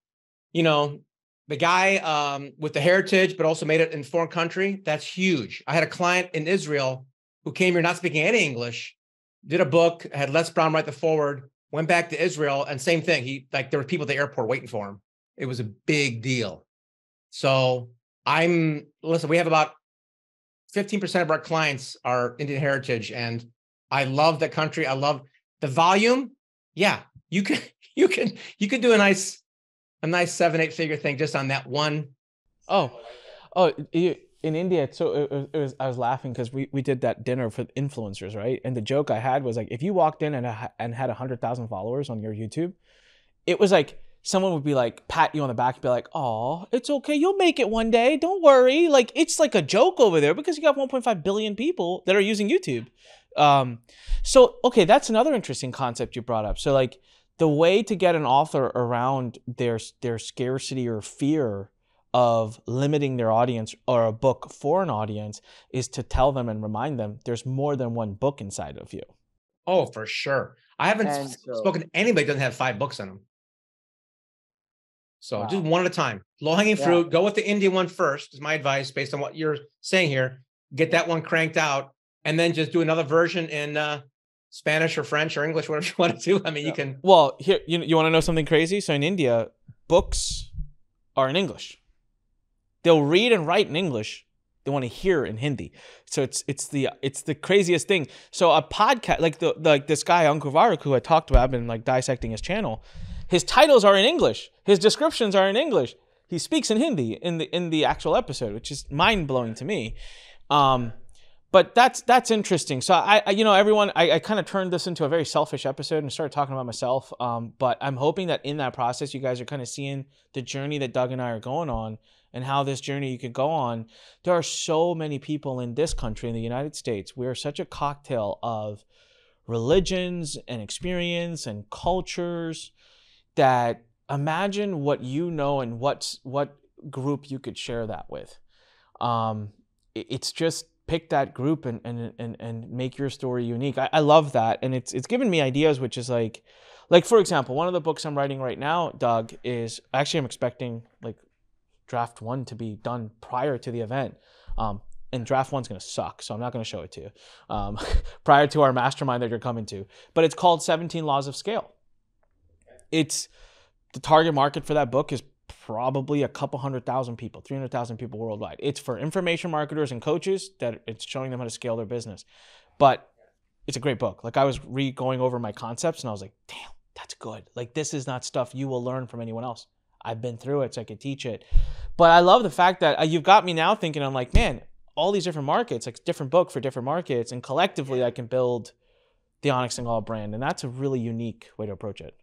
guy with the heritage, but also made it in foreign country, that's huge. I had a client in Israel who came here not speaking any English, did a book, had Les Brown write the forward, went back to Israel, and same thing. There were people at the airport waiting for him. It was a big deal. So we have about 15% of our clients are Indian heritage, and I love that country. I love the volume. Yeah, you can do a nice 7-8 figure thing just on that one. In India, so I was laughing because we did that dinner for influencers, right? And the joke I had was like, if you walked in and had 100,000 followers on your YouTube, it was like someone would be like, pat you on the back and be like, oh, it's okay, you'll make it one day, don't worry. Like, it's like a joke over there because you got 1.5 billion people that are using YouTube. So okay, that's another interesting concept you brought up. So like, the way to get an author around their scarcity or fear of limiting their audience or a book for an audience is to tell them and remind them there's more than one book inside of you. Oh, for sure. I haven't spoken to anybody who doesn't have 5 books in them. So just one at a time. Low-hanging fruit. Go with the Indian one first, is my advice based on what you're saying here. Get that one cranked out, and then just do another version in Spanish or French or English, whatever you want to do. I mean, you can. Well, here, you want to know something crazy? So in India, books are in English. They'll read and write in English. They want to hear in Hindi. So it's the craziest thing. So a podcast like this guy Ankur Varuk, who I talked about, I've been like dissecting his channel. His titles are in English. His descriptions are in English. He speaks in Hindi in the actual episode, which is mind blowing to me. But that's interesting. So everyone, I kind of turned this into a very selfish episode and started talking about myself. But I'm hoping that in that process, you guys are kind of seeing the journey that Doug and I are going on and how this journey you could go on. There are so many people in this country, in the United States. We are such a cocktail of religions and experience and cultures that imagine what you know and what group you could share that with. It's just pick that group and make your story unique. I love that. And it's given me ideas, which is like, for example, one of the books I'm writing right now, Doug, is actually I'm expecting like draft 1 to be done prior to the event. And draft 1's going to suck, so I'm not going to show it to you prior to our mastermind that you're coming to. But it's called 17 Laws of Scale. It's the target market for that book is probably a couple 100,000 people, 300,000 people worldwide. It's for information marketers and coaches that it's showing them how to scale their business. But it's a great book. Like I was going over my concepts and I was like, damn, that's good. Like this is not stuff you will learn from anyone else. I've been through it, so I could teach it. But I love the fact that you've got me now thinking, I'm like, man, all these different markets, like different book for different markets, and collectively I can build the Onyx and Gall brand. And that's a really unique way to approach it.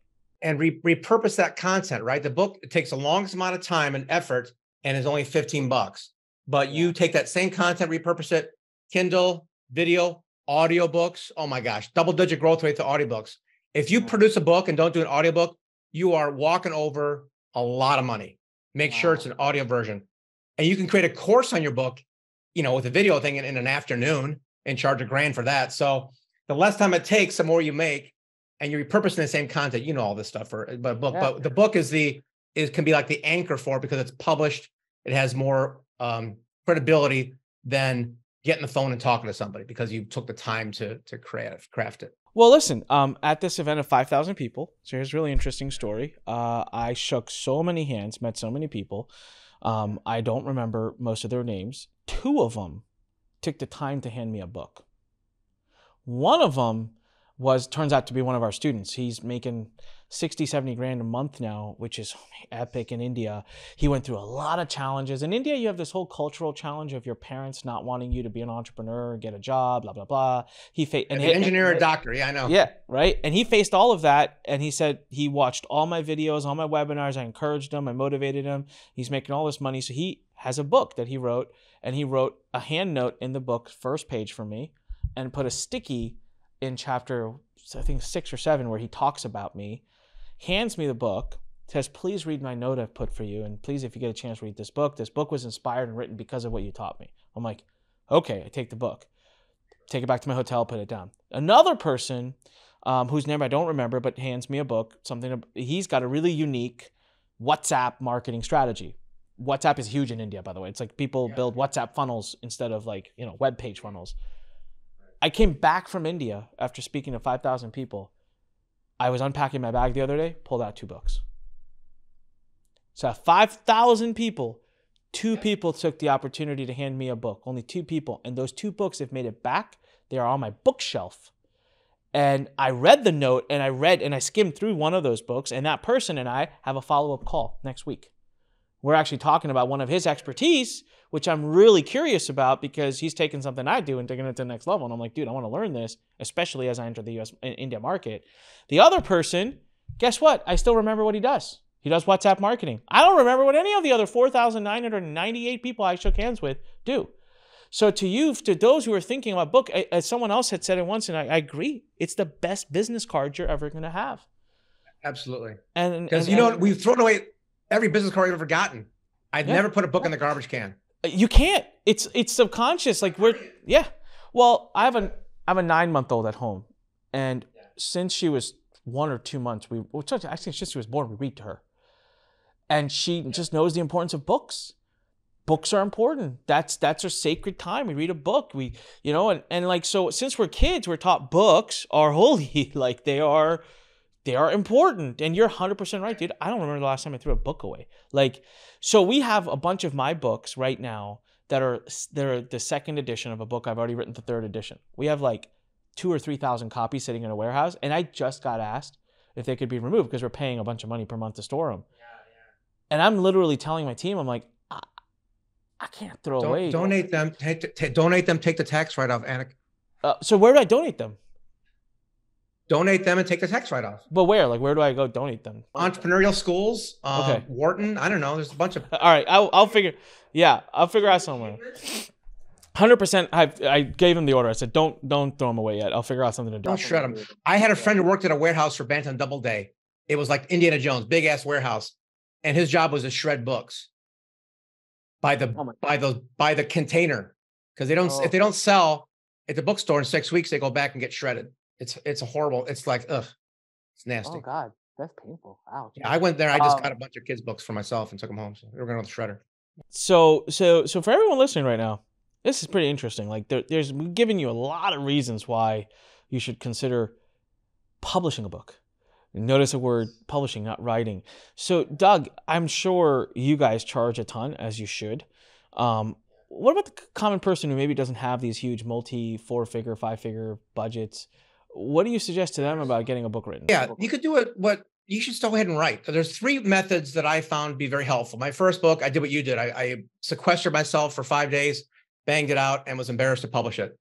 And repurpose that content, right? The book, it takes the longest amount of time and effort and is only $15. But you take that same content, repurpose it, Kindle, video, audiobooks. Oh my gosh, double-digit growth rate to audiobooks. If you produce a book and don't do an audiobook, you are walking over a lot of money. Make sure it's an audio version. And you can create a course on your book, with a video thing in an afternoon and charge $1,000 for that. So the less time it takes, the more you make. And you're repurposing the same content, all this stuff for a book. Yeah. But the book can be like the anchor for it because it's published. It has more credibility than getting the phone and talking to somebody because you took the time to craft it. Well, listen, at this event of 5,000 people, so here's a really interesting story. I shook so many hands, met so many people. I don't remember most of their names. 2 of them took the time to hand me a book. One of them turns out to be one of our students. He's making 60, 70 grand a month now, which is epic in India. He went through a lot of challenges. In India, you have this whole cultural challenge of your parents not wanting you to be an entrepreneur, get a job, blah, blah, blah. An engineer or doctor. Yeah, I know. Yeah, right. And he faced all of that. And he said he watched all my videos, all my webinars. I encouraged him. I motivated him. He's making all this money. So he has a book that he wrote. And he wrote a hand note in the book, first page for me, and put a sticky in chapter, I think 6 or 7, where he talks about me, hands me the book, says, please read my note I've put for you. And please, if you get a chance, read this book. This book was inspired and written because of what you taught me. I'm like, okay, I take the book, take it back to my hotel, put it down. Another person whose name I don't remember, but hands me a book, he's got a really unique WhatsApp marketing strategy. WhatsApp is huge in India, by the way. It's like people build WhatsApp funnels instead of web page funnels. I came back from India after speaking to 5,000 people. I was unpacking my bag the other day, pulled out 2 books. So 5,000 people, 2 people took the opportunity to hand me a book, only 2 people. And those 2 books have made it back. They are on my bookshelf. And I read the note and I skimmed through one of those books, and that person and I have a follow-up call next week. We're actually talking about one of his expertise, which I'm really curious about because he's taken something I do and taking it to the next level. And I'm like, dude, I want to learn this, especially as I enter the US India market. The other person, guess what? I still remember what he does. He does WhatsApp marketing. I don't remember what any of the other 4,998 people I shook hands with do. So to those who are thinking about book, as someone else had said it once, and I agree, it's the best business card you're ever going to have. Absolutely. Because we've thrown away every business card I've ever gotten. I've never put a book in the garbage can. You can't. It's subconscious. Well, I have a 9-month-old at home, and since she was 1 or 2 months, actually since she was born, we read to her, and she just knows the importance of books. Books are important. That's our sacred time. We read a book. So since we're kids, we're taught books are holy, like they are they are important. And you're 100% right, dude. I don't remember the last time I threw a book away. Like, so we have a bunch of my books right now that they're the second edition of a book. I've already written the third edition. We have like 2,000 or 3,000 copies sitting in a warehouse. And I just got asked if they could be removed because we're paying a bunch of money per month to store them. And I'm literally telling my team, I'm like, I can't throw away. Donate them. Donate them. Take the tax write-off, Anik. So where do I donate them? Donate them and take the tax write-off. But where? Like, where do I go donate them? Entrepreneurial schools. Okay. Wharton. I don't know. There's a bunch of. All right. I'll figure. Yeah, I'll figure out somewhere. 100%. I gave him the order. I said, don't throw them away yet. I'll figure out something to do. Don't shred them. I had a friend who worked at a warehouse for Bantam Doubleday. It was like Indiana Jones, big ass warehouse, and his job was to shred books by the container, because they don't if they don't sell at the bookstore in 6 weeks, they go back and get shredded. It's a horrible. It's like ugh, it's nasty. Oh God, that's painful. Ouch. Yeah, I went there. I just got a bunch of kids' books for myself and took them home. So we were going to the shredder. So for everyone listening right now, this is pretty interesting. Like there's we've given you a lot of reasons why you should consider publishing a book. Notice the word publishing, not writing. So Doug, I'm sure you guys charge a ton, as you should. What about the common person who maybe doesn't have these huge multi-4-figure, 5-figure budgets? What do you suggest to them about getting a book written? Yeah, you could do it. You should still go ahead and write. There's 3 methods that I found to be very helpful. My first book, I did what you did. I sequestered myself for 5 days, banged it out, and was embarrassed to publish it.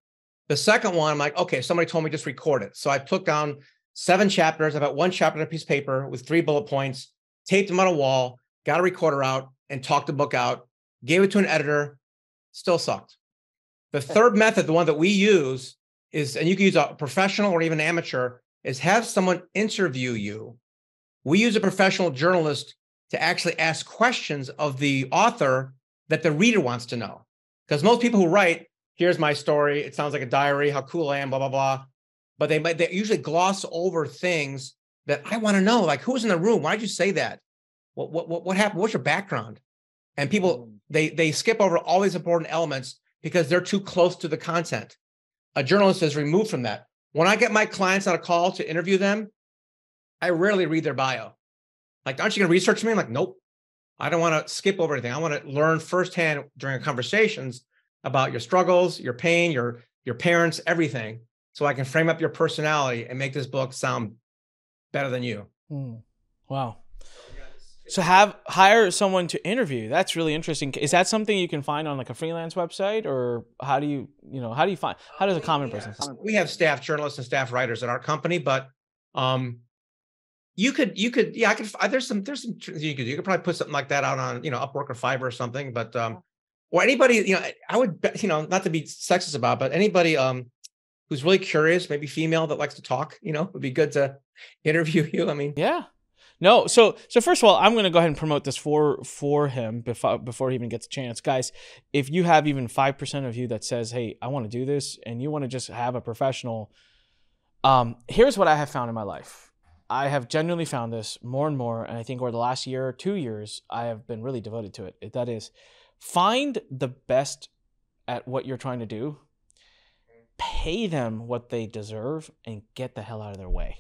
The second one, I'm like, okay, somebody told me just record it. So I took down 7 chapters, about 1 chapter on a piece of paper with 3 bullet points, taped them on a wall, got a recorder out, and talked the book out, gave it to an editor, still sucked. The third method, the one that we use is, and you can use a professional or even amateur, is have someone interview you. We use a professional journalist to actually ask questions of the author that the reader wants to know. Because most people who write, here's my story, it sounds like a diary, how cool I am, blah, blah, blah. But they usually gloss over things that I want to know, like who was in the room? Why did you say that? What happened? What's your background? And people, they skip over all these important elements because they're too close to the content. A journalist is removed from that. When I get my clients on a call to interview them, I rarely read their bio. Like, aren't you going to research me? I'm like, nope. I don't want to skip over anything. I want to learn firsthand during conversations about your struggles, your pain, your parents, everything, so I can frame up your personality and make this book sound better than you. Wow. So hire someone to interview. That's really interesting. Is that something you can find on like a freelance website, or how do you find, how does a common person? We have staff journalists and staff writers at our company, but you could, there's some you could probably put something like that out on, Upwork or Fiverr or something, but, or anybody, I would, not to be sexist about, but anybody, who's really curious, maybe female that likes to talk, would be good to interview you. I mean, yeah. No, so first of all, I'm going to go ahead and promote this for him before he even gets a chance. Guys, if you have even 5% of you that says, hey, I want to do this, and you want to just have a professional, here's what I have found in my life. I have genuinely found this more and more, and I think over the last year or 2 years, I have been really devoted to it. That is, find the best at what you're trying to do, pay them what they deserve, and get the hell out of their way.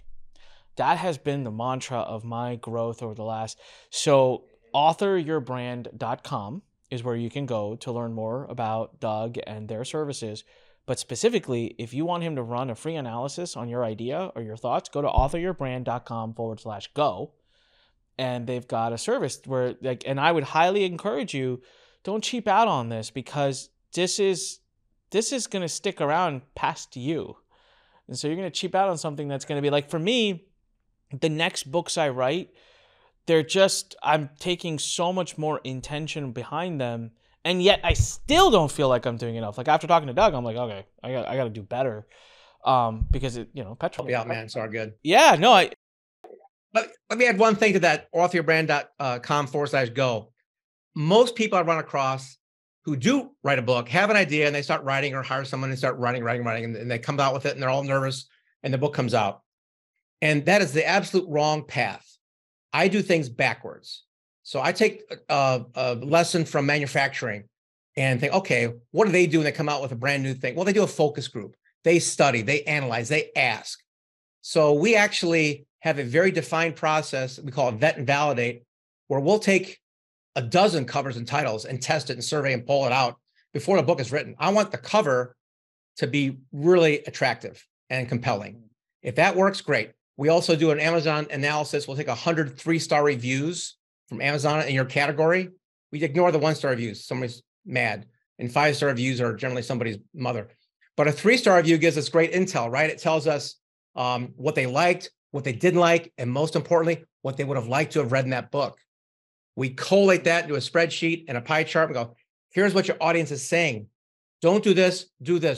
That has been the mantra of my growth over the last. So authoryourbrand.com is where you can go to learn more about Doug and their services. But specifically, if you want him to run a free analysis on your idea or your thoughts, go to authoryourbrand.com/go. And they've got a service where, and I would highly encourage you, don't cheap out on this, because this is going to stick around past you. And so you're going to cheap out on something that's going to be like, for me, the next books I write, I'm taking so much more intention behind them. And yet I still don't feel like I'm doing enough. Like after talking to Doug, I'm like, okay, I got to do better. Because petrol. Yeah, man, it's all good. Yeah, no, Let me add one thing to that, authoryourbrand.com/go. Most people I run across who do write a book have an idea and they start writing, or hire someone and start writing, and they come out with it and they're all nervous and the book comes out. And that is the absolute wrong path. I do things backwards. So I take a lesson from manufacturing and think, okay, what do they do when they come out with a brand new thing? Well, they do a focus group. They study, they analyze, they ask. So we actually have a very defined process we call it vet and validate, where we'll take a dozen covers and titles and test it and survey and pull it out before the book is written. I want the cover to be really attractive and compelling. If that works, great. We also do an Amazon analysis. We'll take 100 3-star reviews from Amazon in your category. We ignore the 1-star reviews. Somebody's mad. And 5-star reviews are generally somebody's mother. But a 3-star review gives us great intel, right? It tells us what they liked, what they didn't like, and most importantly, what they would have liked to have read in that book. We collate that into a spreadsheet and a pie chart and go, here's what your audience is saying. Don't do this,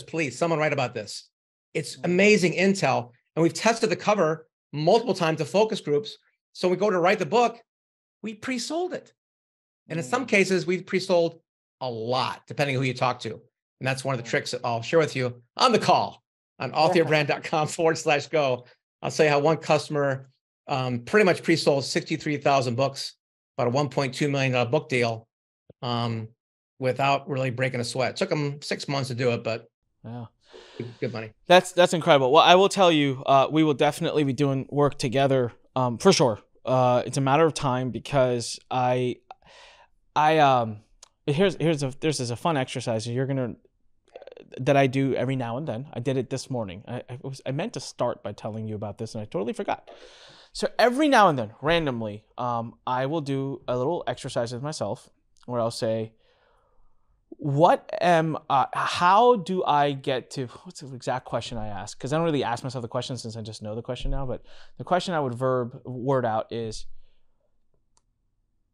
please. Someone write about this. It's amazing intel. And we've tested the cover multiple times to focus groups. So we go to write the book, we pre-sold it. And in some cases, we've pre-sold a lot, depending on who you talk to. And that's one of the tricks that I'll share with you on the call on authorbrand.com/go. I'll say how one customer pretty much pre-sold 63,000 books, about a $1.2 million book deal, without really breaking a sweat. It took them 6 months to do it, but yeah, good money. That's incredible. Well, I will tell you, we will definitely be doing work together for sure. It's a matter of time because there's a fun exercise that I do every now and then. I did it this morning. I meant to start by telling you about this and I totally forgot. So every now and then, randomly, I will do a little exercise with myself where I'll say, how do I get to, what's the exact question I ask? Because I don't really ask myself the question since I just know the question now, but the question I would word out is,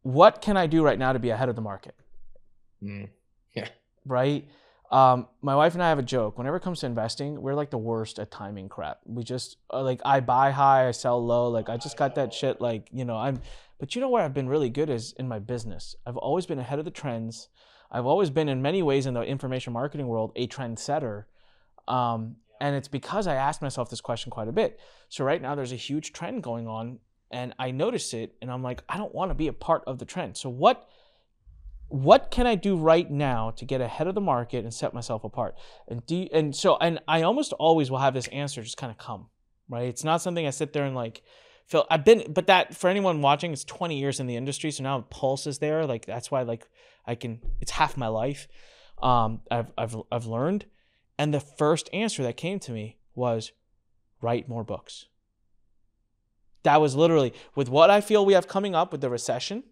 what can I do right now to be ahead of the market? Yeah. Right? My wife and I have a joke. Whenever it comes to investing, we're like the worst at timing crap. We just I buy high, I sell low. Like I just got that shit. Like, but you know where I've been really good is in my business. I've always been ahead of the trends. I've always been in many ways in the information marketing world, a trendsetter. And it's because I asked myself this question quite a bit. So right now there's a huge trend going on and I notice it and I'm like, I don't want to be a part of the trend. So what can I do right now to get ahead of the market and set myself apart? And I almost always will have this answer just kind of come, right? It's not something I sit there and like feel. But that for anyone watching, it's 20 years in the industry, so now pulse is there. Like that's why it's half my life. I've learned, and the first answer that came to me was write more books. That was literally with what I feel we have coming up with the recession.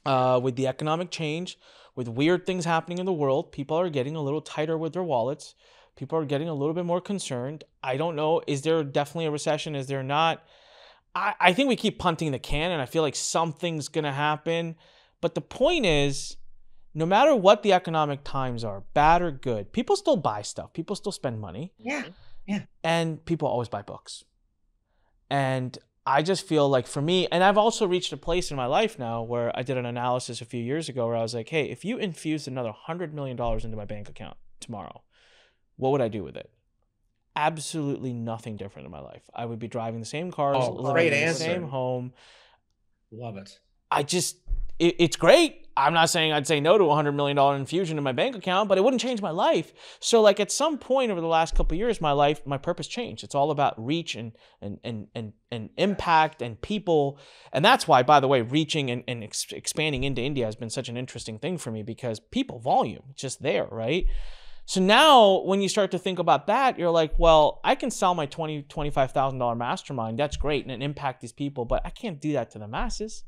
With the economic change, with weird things happening in the world, people are getting a little tighter with their wallets. People are getting a little bit more concerned. I don't know. Is there definitely a recession? Is there not? I think we keep punting the can, and I feel like something's going to happen. But the point is, no matter what the economic times are, bad or good, people still buy stuff. People still spend money. Yeah. And people always buy books. And I just feel like for me, and I've also reached a place in my life now where I did an analysis a few years ago where I was like, hey, if you infused another $100 million into my bank account tomorrow, what would I do with it? Absolutely nothing different in my life. I would be driving the same cars, living in the same home. Love it. It's great. I'm not saying I'd say no to a $100 million infusion in my bank account, but it wouldn't change my life. So like at some point over the last couple of years, my purpose changed. It's all about reach and impact and people. And that's why, by the way, reaching and expanding into India has been such an interesting thing for me because people volume, just there, right? So now when you start to think about that, you're like, well, I can sell my $25,000 mastermind. That's great. And impact these people, but I can't do that to the masses.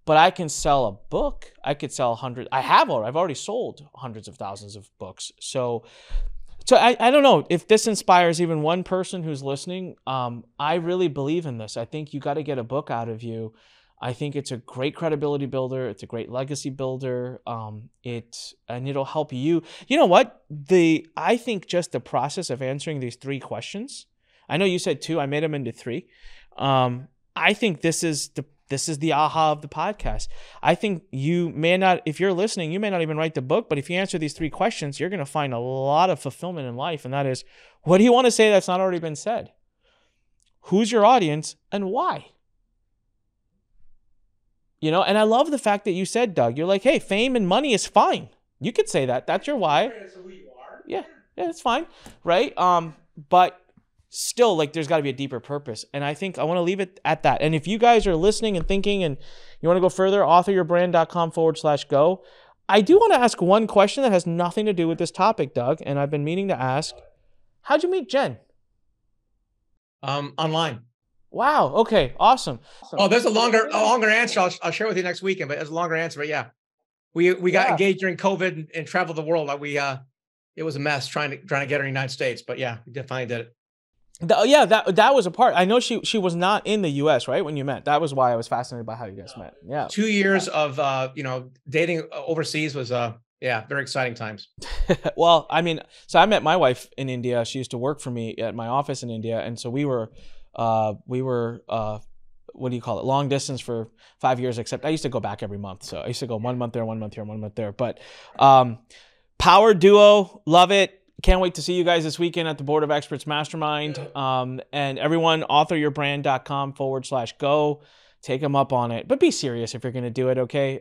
But I can sell a book. I could sell hundreds. I've already sold hundreds of thousands of books. So I don't know if this inspires even one person who's listening. I really believe in this. I think you got to get a book out of you. I think it's a great credibility builder. It's a great legacy builder. And it'll help you. You know what? I think just the process of answering these 3 questions. I know you said 2. I made them into 3. I think this is the aha of the podcast. I think you may not, if you're listening, you may not even write the book, but if you answer these 3 questions, you're going to find a lot of fulfillment in life. And that is, what do you want to say that's not already been said? Who's your audience and why? And I love the fact that you said, Doug, you're like, hey, fame and money is fine. You could say that. That's your why. Yeah, that's fine. Right. But still, like, there's got to be a deeper purpose. And I think I want to leave it at that. And if you guys are listening and thinking and you want to go further, authoryourbrand.com/go. I do want to ask one question that has nothing to do with this topic, Doug, and I've been meaning to ask. How'd you meet Jen? Online. Wow. Okay. Awesome. Oh, there's a longer answer. I'll share with you next weekend, but there's a longer answer. But yeah, we got engaged during COVID and traveled the world. It was a mess trying to get her in the United States, but yeah, we definitely did it. That was a part. I know she was not in the U.S., right, when you met. That was why I was fascinated by how you guys met. Yeah. 2 years of dating overseas was very exciting times. Well, I mean, so I met my wife in India. She used to work for me at my office in India, and so we were what do you call it? Long distance for 5 years. Except I used to go back every month, so I used to go 1 month there, 1 month here, 1 month there. But power duo, love it. Can't wait to see you guys this weekend at the Board of Experts Mastermind. And everyone, authoryourbrand.com/go. Take them up on it. But be serious if you're going to do it, okay?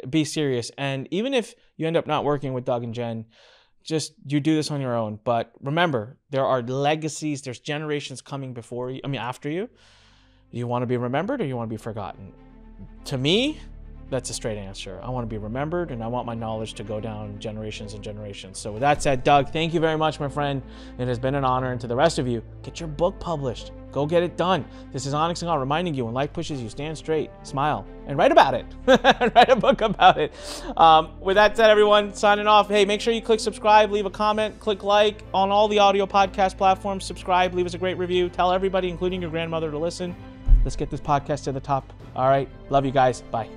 Be serious. And even if you end up not working with Doug and Jen, just you do this on your own. But remember, there are legacies. There's generations coming after you. Do you want to be remembered or you want to be forgotten? To me, that's a straight answer. I want to be remembered, and I want my knowledge to go down generations and generations. So with that said, Doug, thank you very much, my friend. It has been an honor. And to the rest of you, get your book published. Go get it done. This is Onyx and All reminding you, when life pushes you, stand straight, smile, and write about it. Write a book about it. With that said, everyone, signing off. Hey, make sure you click subscribe, leave a comment, click like on all the audio podcast platforms. Subscribe, leave us a great review. Tell everybody, including your grandmother, to listen. Let's get this podcast to the top. All right. Love you guys. Bye.